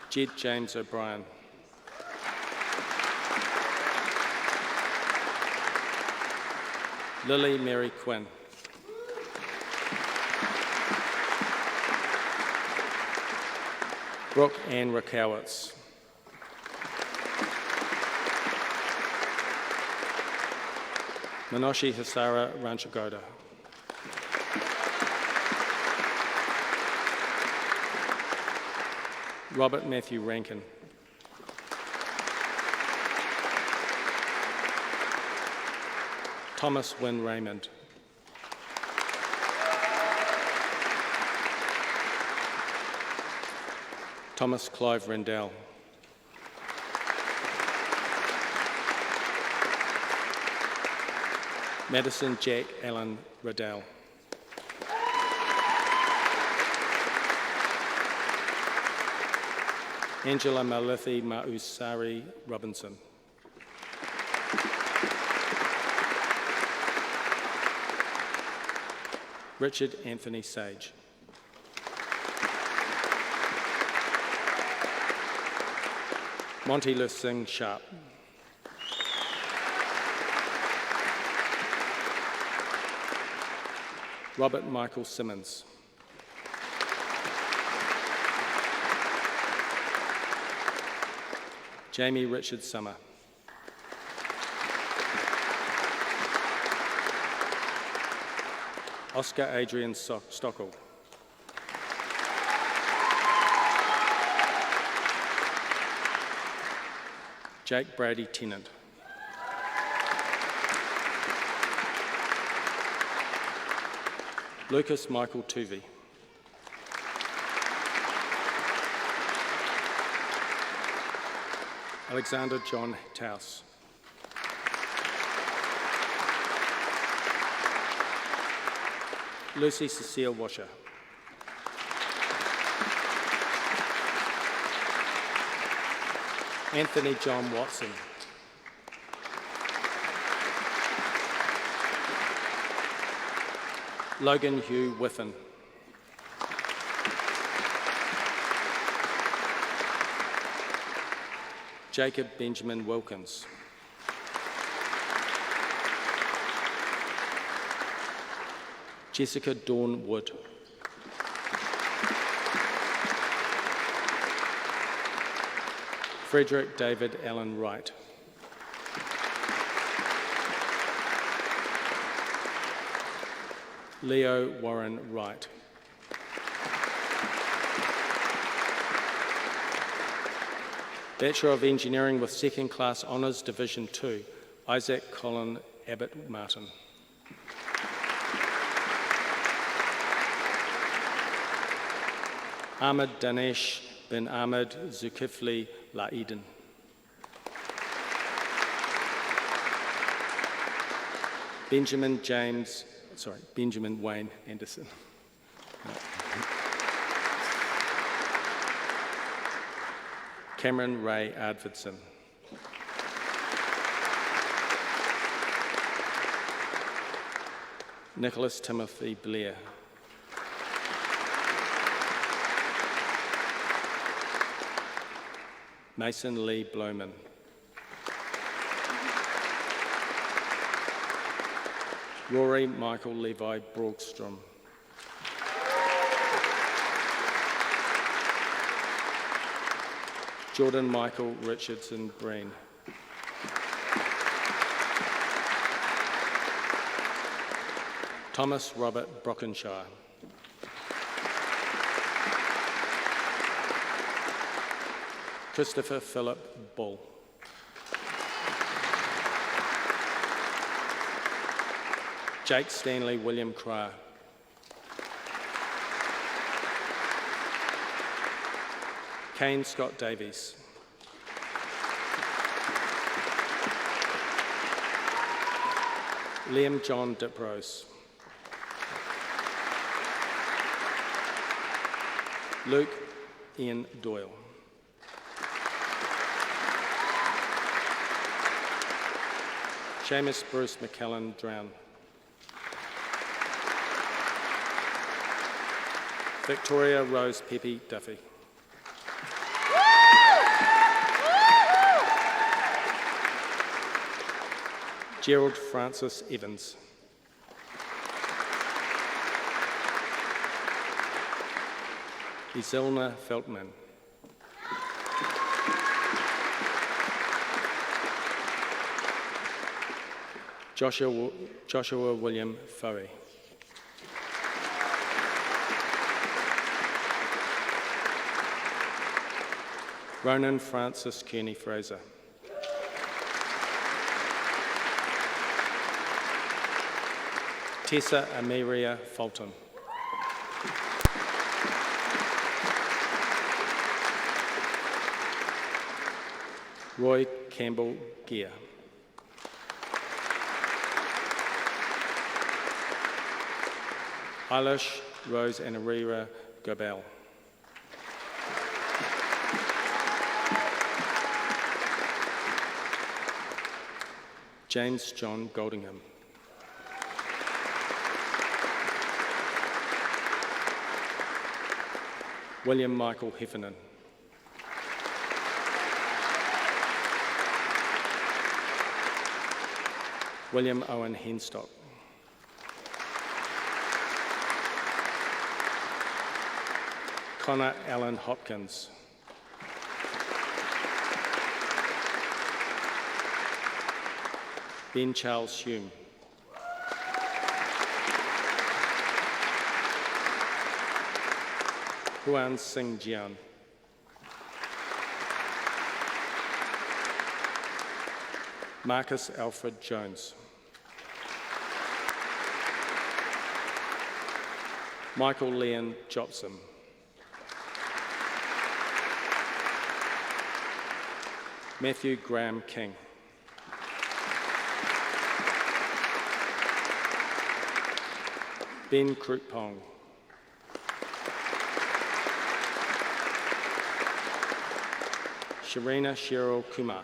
S7: Jed James O'Brien. Lily Mary Quinn. Brooke Ann Rakowitz. Minoshi Hisara Ranchagoda. Robert Matthew Rankin. Thomas Wynne Raymond. Thomas Clive Rendell. Madison Jack Allen Riddell. Angela Malithi Mausari Robinson. Richard Anthony Sage. Monty Singh Sharp. Robert Michael Simmons. Jamie Richard Summer. Oscar Adrian Stockel. Jake Brady Tennant. Lucas Michael Tuvey. Alexander John Taus. Lucy Cecile Washer. Anthony John Watson. Logan Hugh Whiffen. Jacob Benjamin Wilkins. Jessica Dawn Wood. Frederick David Allen Wright. Leo Warren Wright. Bachelor of Engineering with Second Class Honours, Division 2, Isaac Colin Abbott Martin. Ahmed Danesh bin Ahmed Zulkifli Laiden. Benjamin Wayne Anderson. Cameron Ray Ardvidson. Nicholas Timothy Blair. Mason Lee Bloman. Rory Michael Levi Borgstrom. Jordan Michael Richardson Breen. Thomas Robert Brockenshire. Christopher Philip Bull. Jake Stanley William Cryer. Kane Scott Davies. Liam John Diprose. Luke Ian Doyle. Seamus Bruce McKellen Drown. Victoria Rose Pepe Duffy. Gerald Francis Evans. Isilna Feltman. Joshua William Foey. Ronan Francis Kearney Fraser. Tessa Amelia Fulton. Roy Campbell Gear. Eilish Rose Anarira Gobel. James John Goldingham. William Michael Heffernan. William Owen Henstock. Connor Allen Hopkins. Ben Charles Hume. Huan Singh Jian. Marcus Alfred Jones. Michael Leon Jopson. Matthew Graham King. Ben Krupong. Sharina Cheryl Kumar.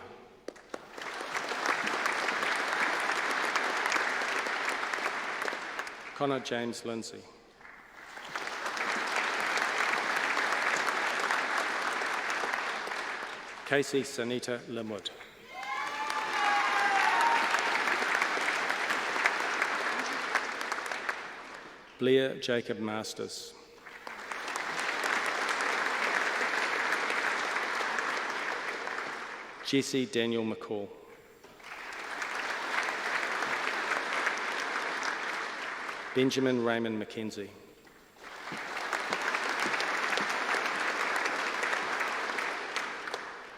S7: Connor James Lindsay. Casey Sanita Limwood. Blair Jacob Masters. Jesse Daniel McCall. Benjamin Raymond McKenzie.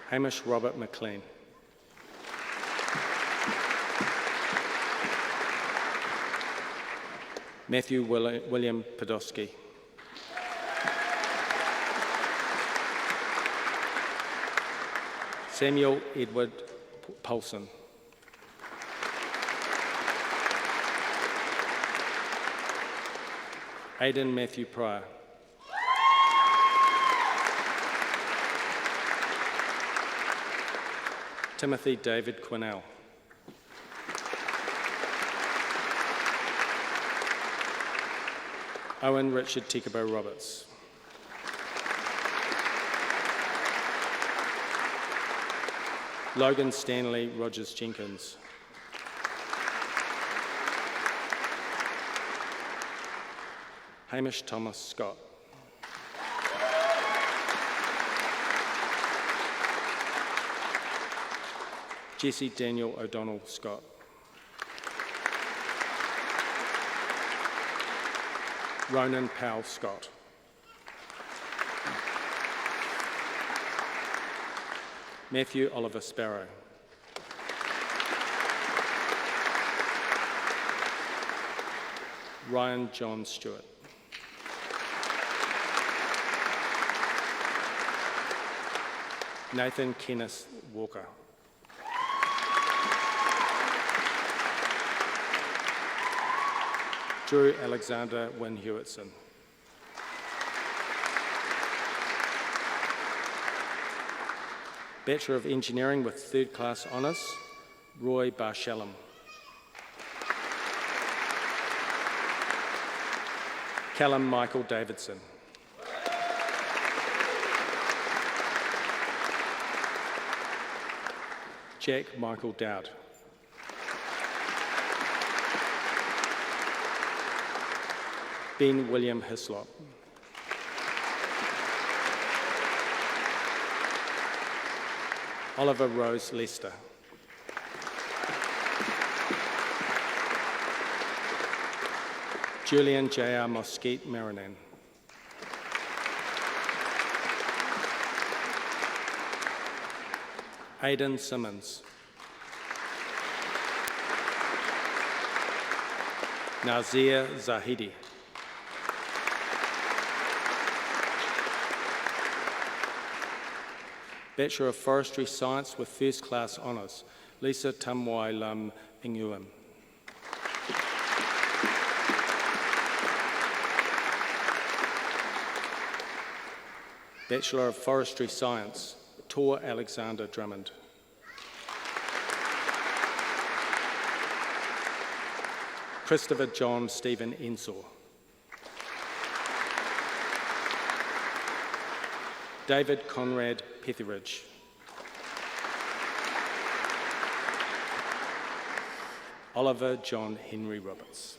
S7: Hamish Robert McLean. Matthew William Podolsky. Samuel Edward Paulson. Aidan Matthew Pryor. Timothy David Quinnell. Owen Richard Tekabo Roberts. Logan Stanley Rogers Jenkins. Hamish Thomas Scott. Jesse Daniel O'Donnell Scott. Ronan Powell Scott. Matthew Oliver Sparrow. Ryan John Stewart. Nathan Kenneth Walker. Drew Alexander Wynne Hewitson. Bachelor of Engineering with third class honours, Roy Barshallam. Callum Michael Davidson. Jack Michael Dowd. Ben William Hislop. Oliver Rose Lester. Julian J.R. Mosquite Marinan. Aidan Simmons. Nazir Zahidi. Bachelor of Forestry Science with first class honours, Lisa Tamwai Lam Inguam. Bachelor of Forestry Science, Tor Alexander Drummond. Christopher John Stephen Ensor. David Conrad Petheridge. Oliver John Henry Roberts.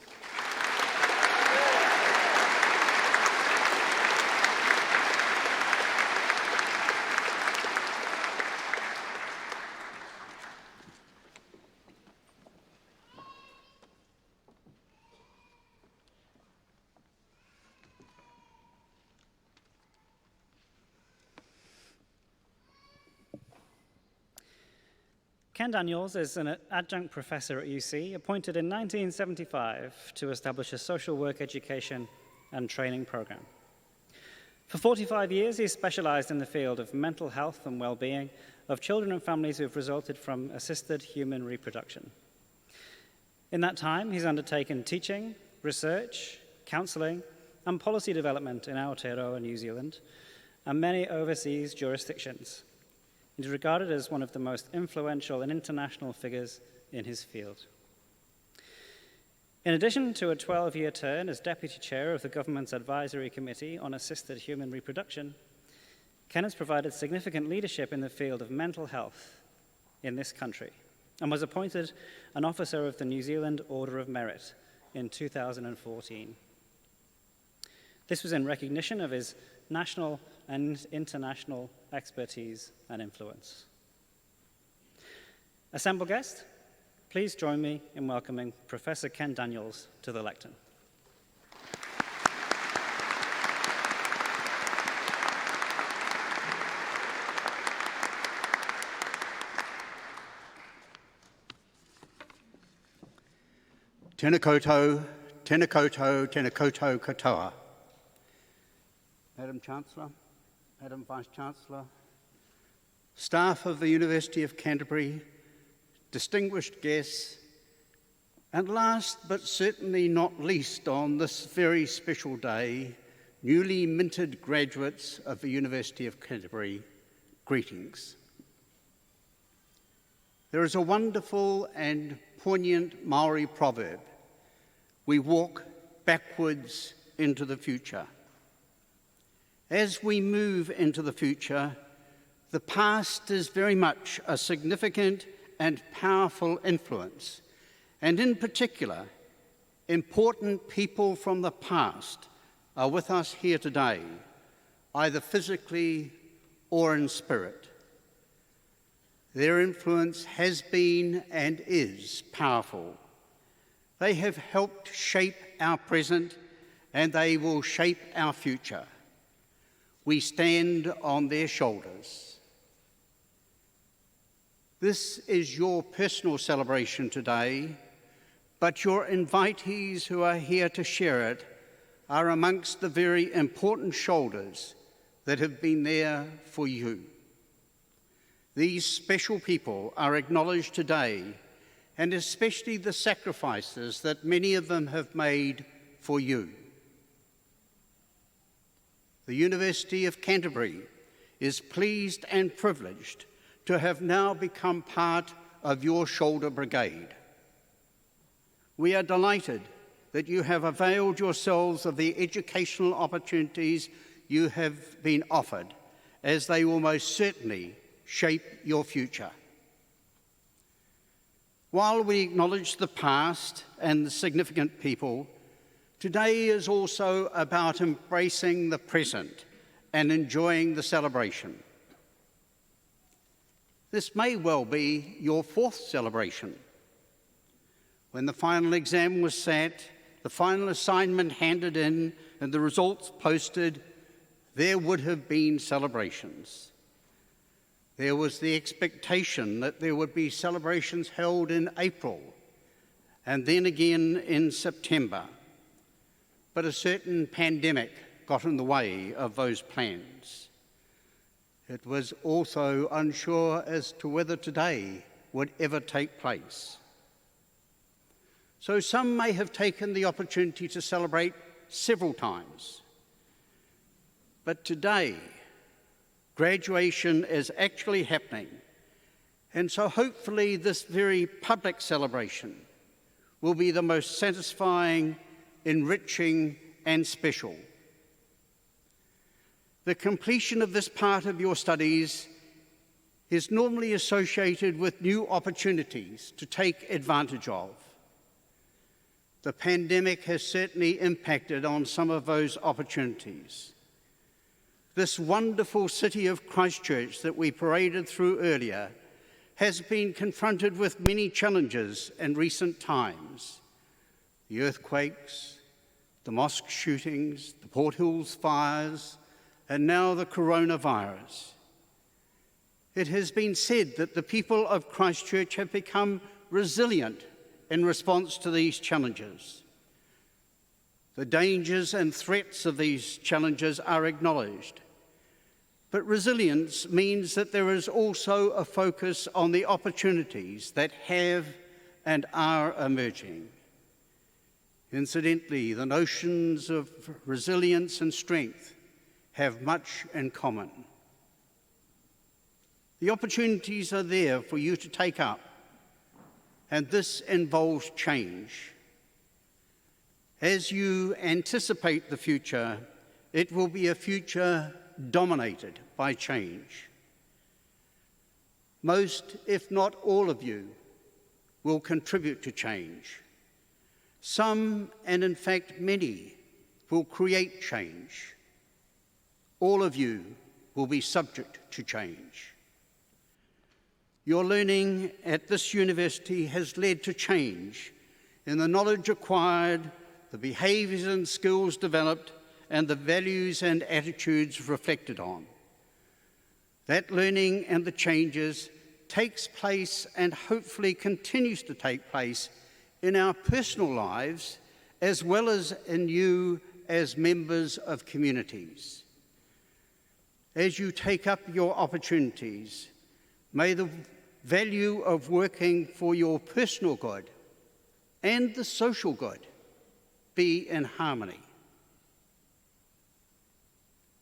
S6: Ken Daniels is an adjunct professor at UC, appointed in 1975 to establish a social work education and training program. For 45 years, he's specialized in the field of mental health and well-being of children and families who have resulted from assisted human reproduction. In that time, he's undertaken teaching, research, counseling, and policy development in Aotearoa, New Zealand, and many overseas jurisdictions. He's regarded as one of the most influential and international figures in his field. In addition to a 12-year term as Deputy Chair of the Government's Advisory Committee on Assisted Human Reproduction, Ken has provided significant leadership in the field of mental health in this country and was appointed an Officer of the New Zealand Order of Merit in 2014. This was in recognition of his national and international expertise and influence. Assembled guests, please join me in welcoming Professor Ken Daniels to the lectern.
S9: Tēnā koutou, tēnā koutou, tēnā koutou katoa. Madam Chancellor, Madam Vice-Chancellor, staff of the University of Canterbury, distinguished guests, and last but certainly not least on this very special day, newly minted graduates of the University of Canterbury, greetings. There is a wonderful and poignant Maori proverb: we walk backwards into the future. As we move into the future, the past is very much a significant and powerful influence, and in particular, important people from the past are with us here today, either physically or in spirit. Their influence has been and is powerful. They have helped shape our present, and they will shape our future. We stand on their shoulders. This is your personal celebration today, but your invitees who are here to share it are amongst the very important shoulders that have been there for you. These special people are acknowledged today, and especially the sacrifices that many of them have made for you. The University of Canterbury is pleased and privileged to have now become part of your shoulder brigade. We are delighted that you have availed yourselves of the educational opportunities you have been offered, as they will most certainly shape your future. While we acknowledge the past and the significant people, today is also about embracing the present and enjoying the celebration. This may well be your fourth celebration. When the final exam was sat, the final assignment handed in, and the results posted, there would have been celebrations. There was the expectation that there would be celebrations held in April, and then again in September. But a certain pandemic got in the way of those plans. It was also unsure as to whether today would ever take place. So some may have taken the opportunity to celebrate several times. But today, graduation is actually happening, and so hopefully this very public celebration will be the most satisfying, enriching, and special. The completion of this part of your studies is normally associated with new opportunities to take advantage of. The pandemic has certainly impacted on some of those opportunities. This wonderful city of Christchurch that we paraded through earlier has been confronted with many challenges in recent times. The earthquakes, the mosque shootings, the Port Hills fires, and now the coronavirus. It has been said that the people of Christchurch have become resilient in response to these challenges. The dangers and threats of these challenges are acknowledged, but resilience means that there is also a focus on the opportunities that have and are emerging. Incidentally, the notions of resilience and strength have much in common. The opportunities are there for you to take up, and this involves change. As you anticipate the future, it will be a future dominated by change. Most, if not all of you, will contribute to change. Some, and in fact many, will create change. All of you will be subject to change. Your learning at this university has led to change in the knowledge acquired, the behaviours and skills developed, and the values and attitudes reflected on. That learning and the changes takes place and hopefully continues to take place in our personal lives as well as in you as members of communities. As you take up your opportunities, may the value of working for your personal good and the social good be in harmony.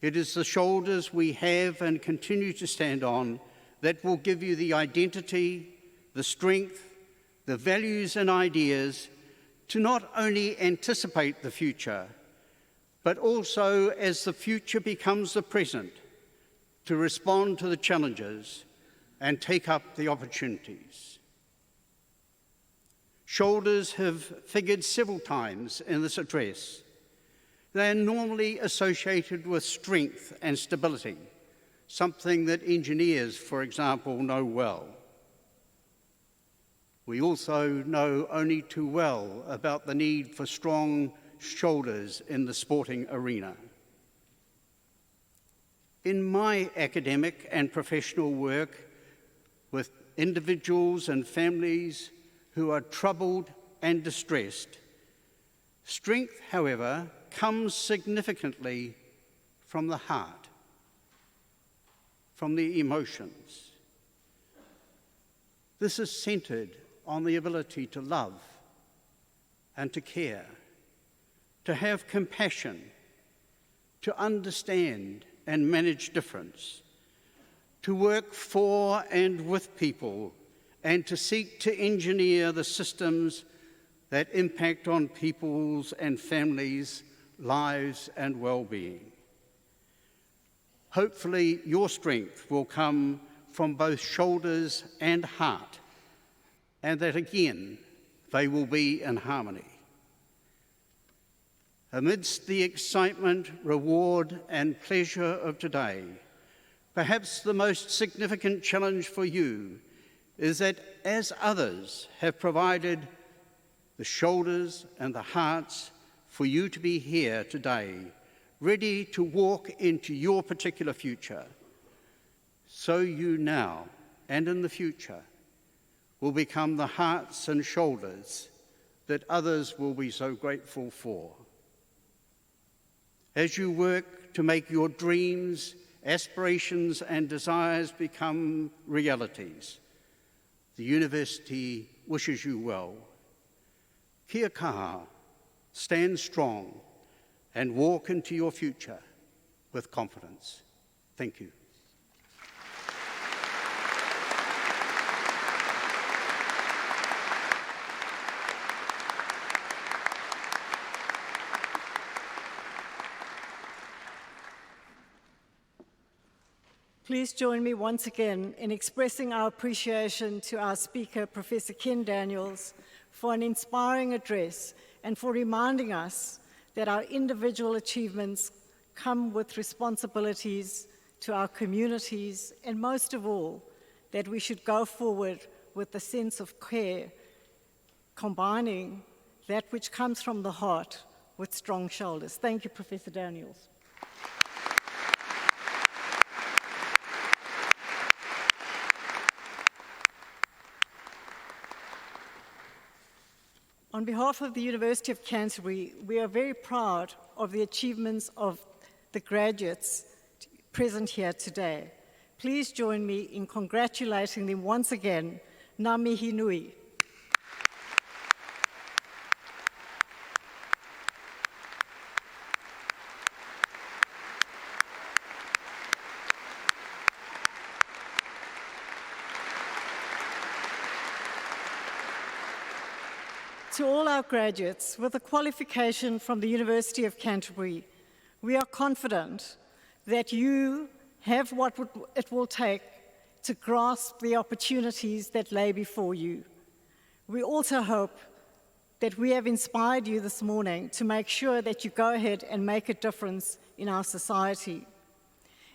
S9: It is the shoulders we have and continue to stand on that will give you the identity, the strength, the values and ideas to not only anticipate the future, but also as the future becomes the present, to respond to the challenges and take up the opportunities. Shoulders have figured several times in this address. They are normally associated with strength and stability, something that engineers, for example, know well. We also know only too well about the need for strong shoulders in the sporting arena. In my academic and professional work with individuals and families who are troubled and distressed, strength, however, comes significantly from the heart, from the emotions. This is centred on the ability to love and to care, to have compassion, to understand and manage difference, to work for and with people, and to seek to engineer the systems that impact on people's and families' lives and well-being. Hopefully, your strength will come from both shoulders and heart, and that again, they will be in harmony. Amidst the excitement, reward, and pleasure of today, perhaps the most significant challenge for you is that as others have provided the shoulders and the hearts for you to be here today, ready to walk into your particular future, so you now and in the future will become the hearts and shoulders that others will be so grateful for. As you work to make your dreams, aspirations, and desires become realities, the university wishes you well. Kia kaha, stand strong, and walk into your future with confidence. Thank you.
S10: Please join me once again in expressing our appreciation to our speaker, Professor Ken Daniels, for an inspiring address and for reminding us that our individual achievements come with responsibilities to our communities, and most of all, that we should go forward with a sense of care, combining that which comes from the heart with strong shoulders. Thank you, Professor Daniels. On behalf of the University of Canterbury, we are very proud of the achievements of the graduates present here today. Please join me in congratulating them once again. Ngā mihi nui. To all our graduates with a qualification from the University of Canterbury, we are confident that you have what it will take to grasp the opportunities that lay before you. We also hope that we have inspired you this morning to make sure that you go ahead and make a difference in our society.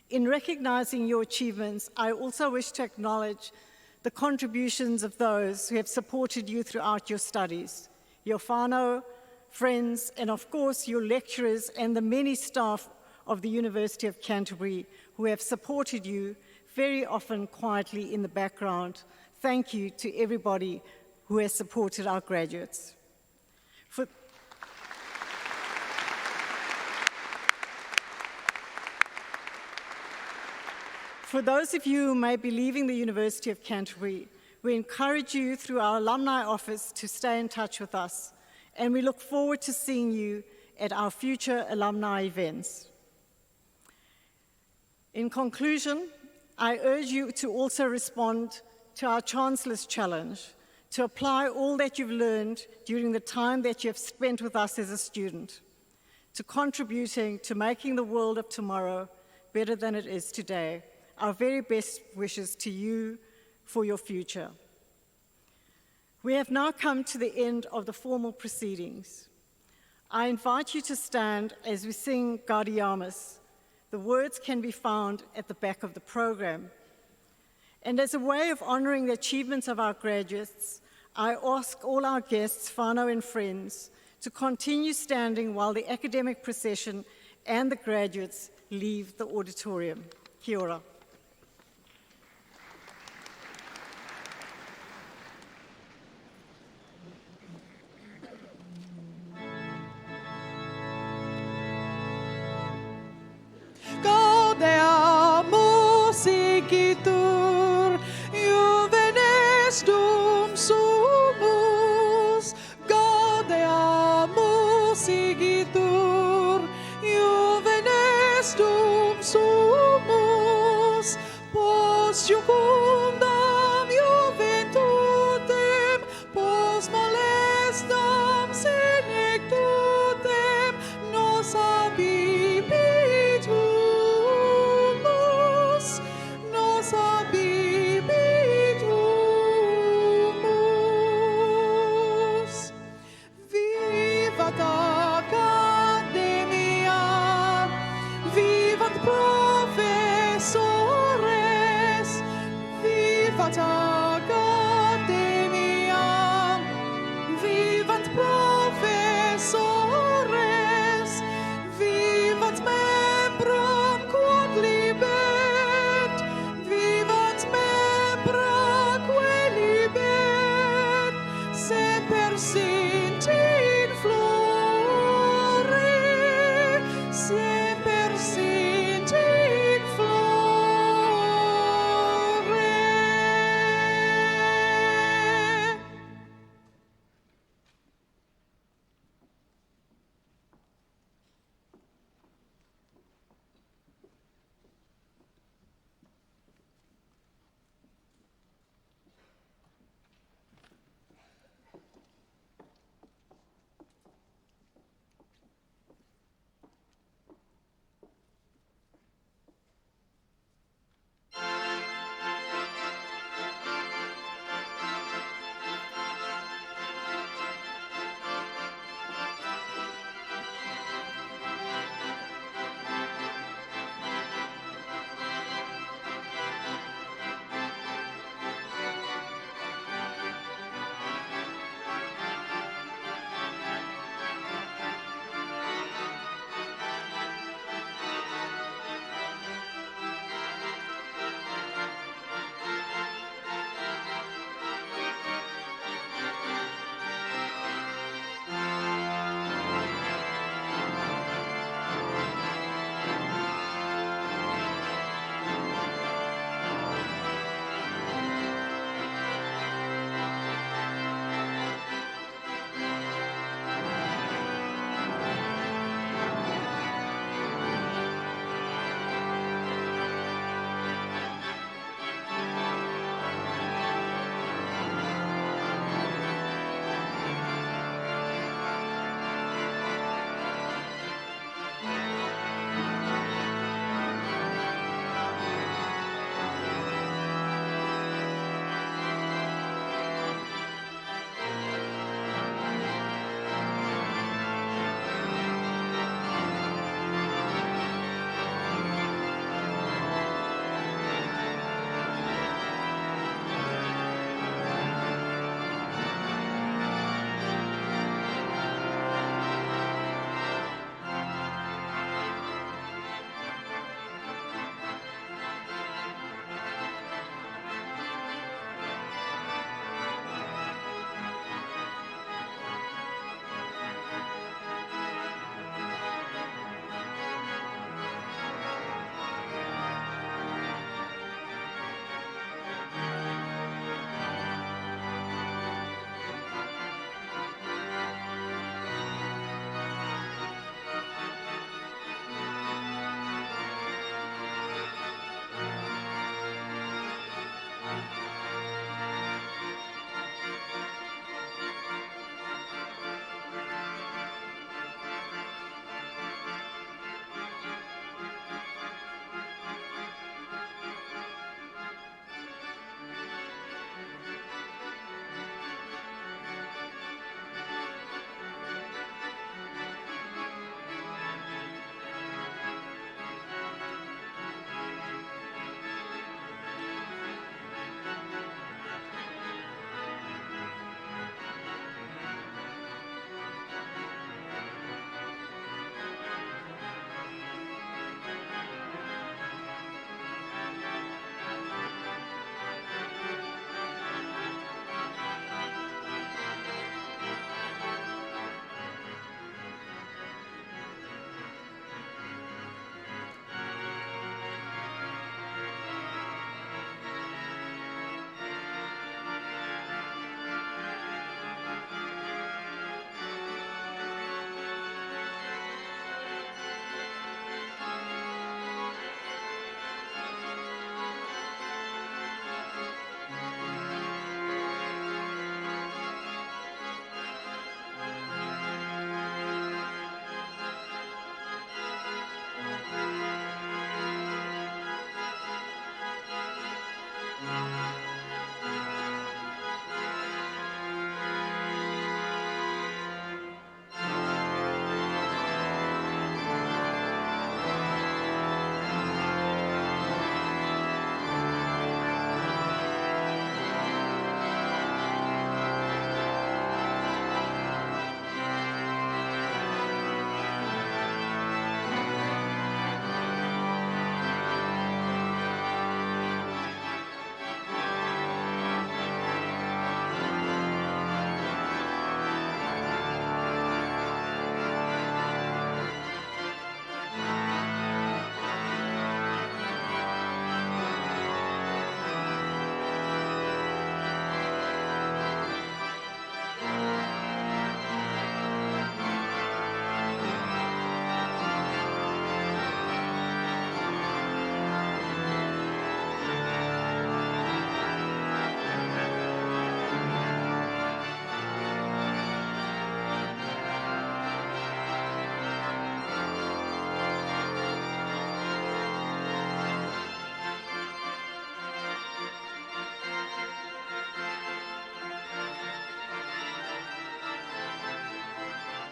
S10: In recognizing your achievements, I also wish to acknowledge the contributions of those who have supported you throughout your studies. Your whānau, friends, and of course your lecturers and the many staff of the University of Canterbury who have supported you, very often quietly in the background. Thank you to everybody who has supported our graduates. For those of you who may be leaving the University of Canterbury, we encourage you through our alumni office to stay in touch with us, and we look forward to seeing you at our future alumni events. In conclusion, I urge you to also respond to our Chancellor's challenge, to apply all that you've learned during the time that you have spent with us as a student, to contributing to making the world of tomorrow better than it is today. Our very best wishes to you for your future. We have now come to the end of the formal proceedings. I invite you to stand as we sing Gaudiamus. The words can be found at the back of the program. And as a way of honoring the achievements of our graduates, I ask all our guests, whānau and friends, to continue standing while the academic procession and the graduates leave the auditorium. Kia ora.
S11: Sigitur, juvenes dum sumus, gaudeamus sigitur, juvenes dum sumus, post jucundam juventutem, post molestam senectutem, nos abibitur. See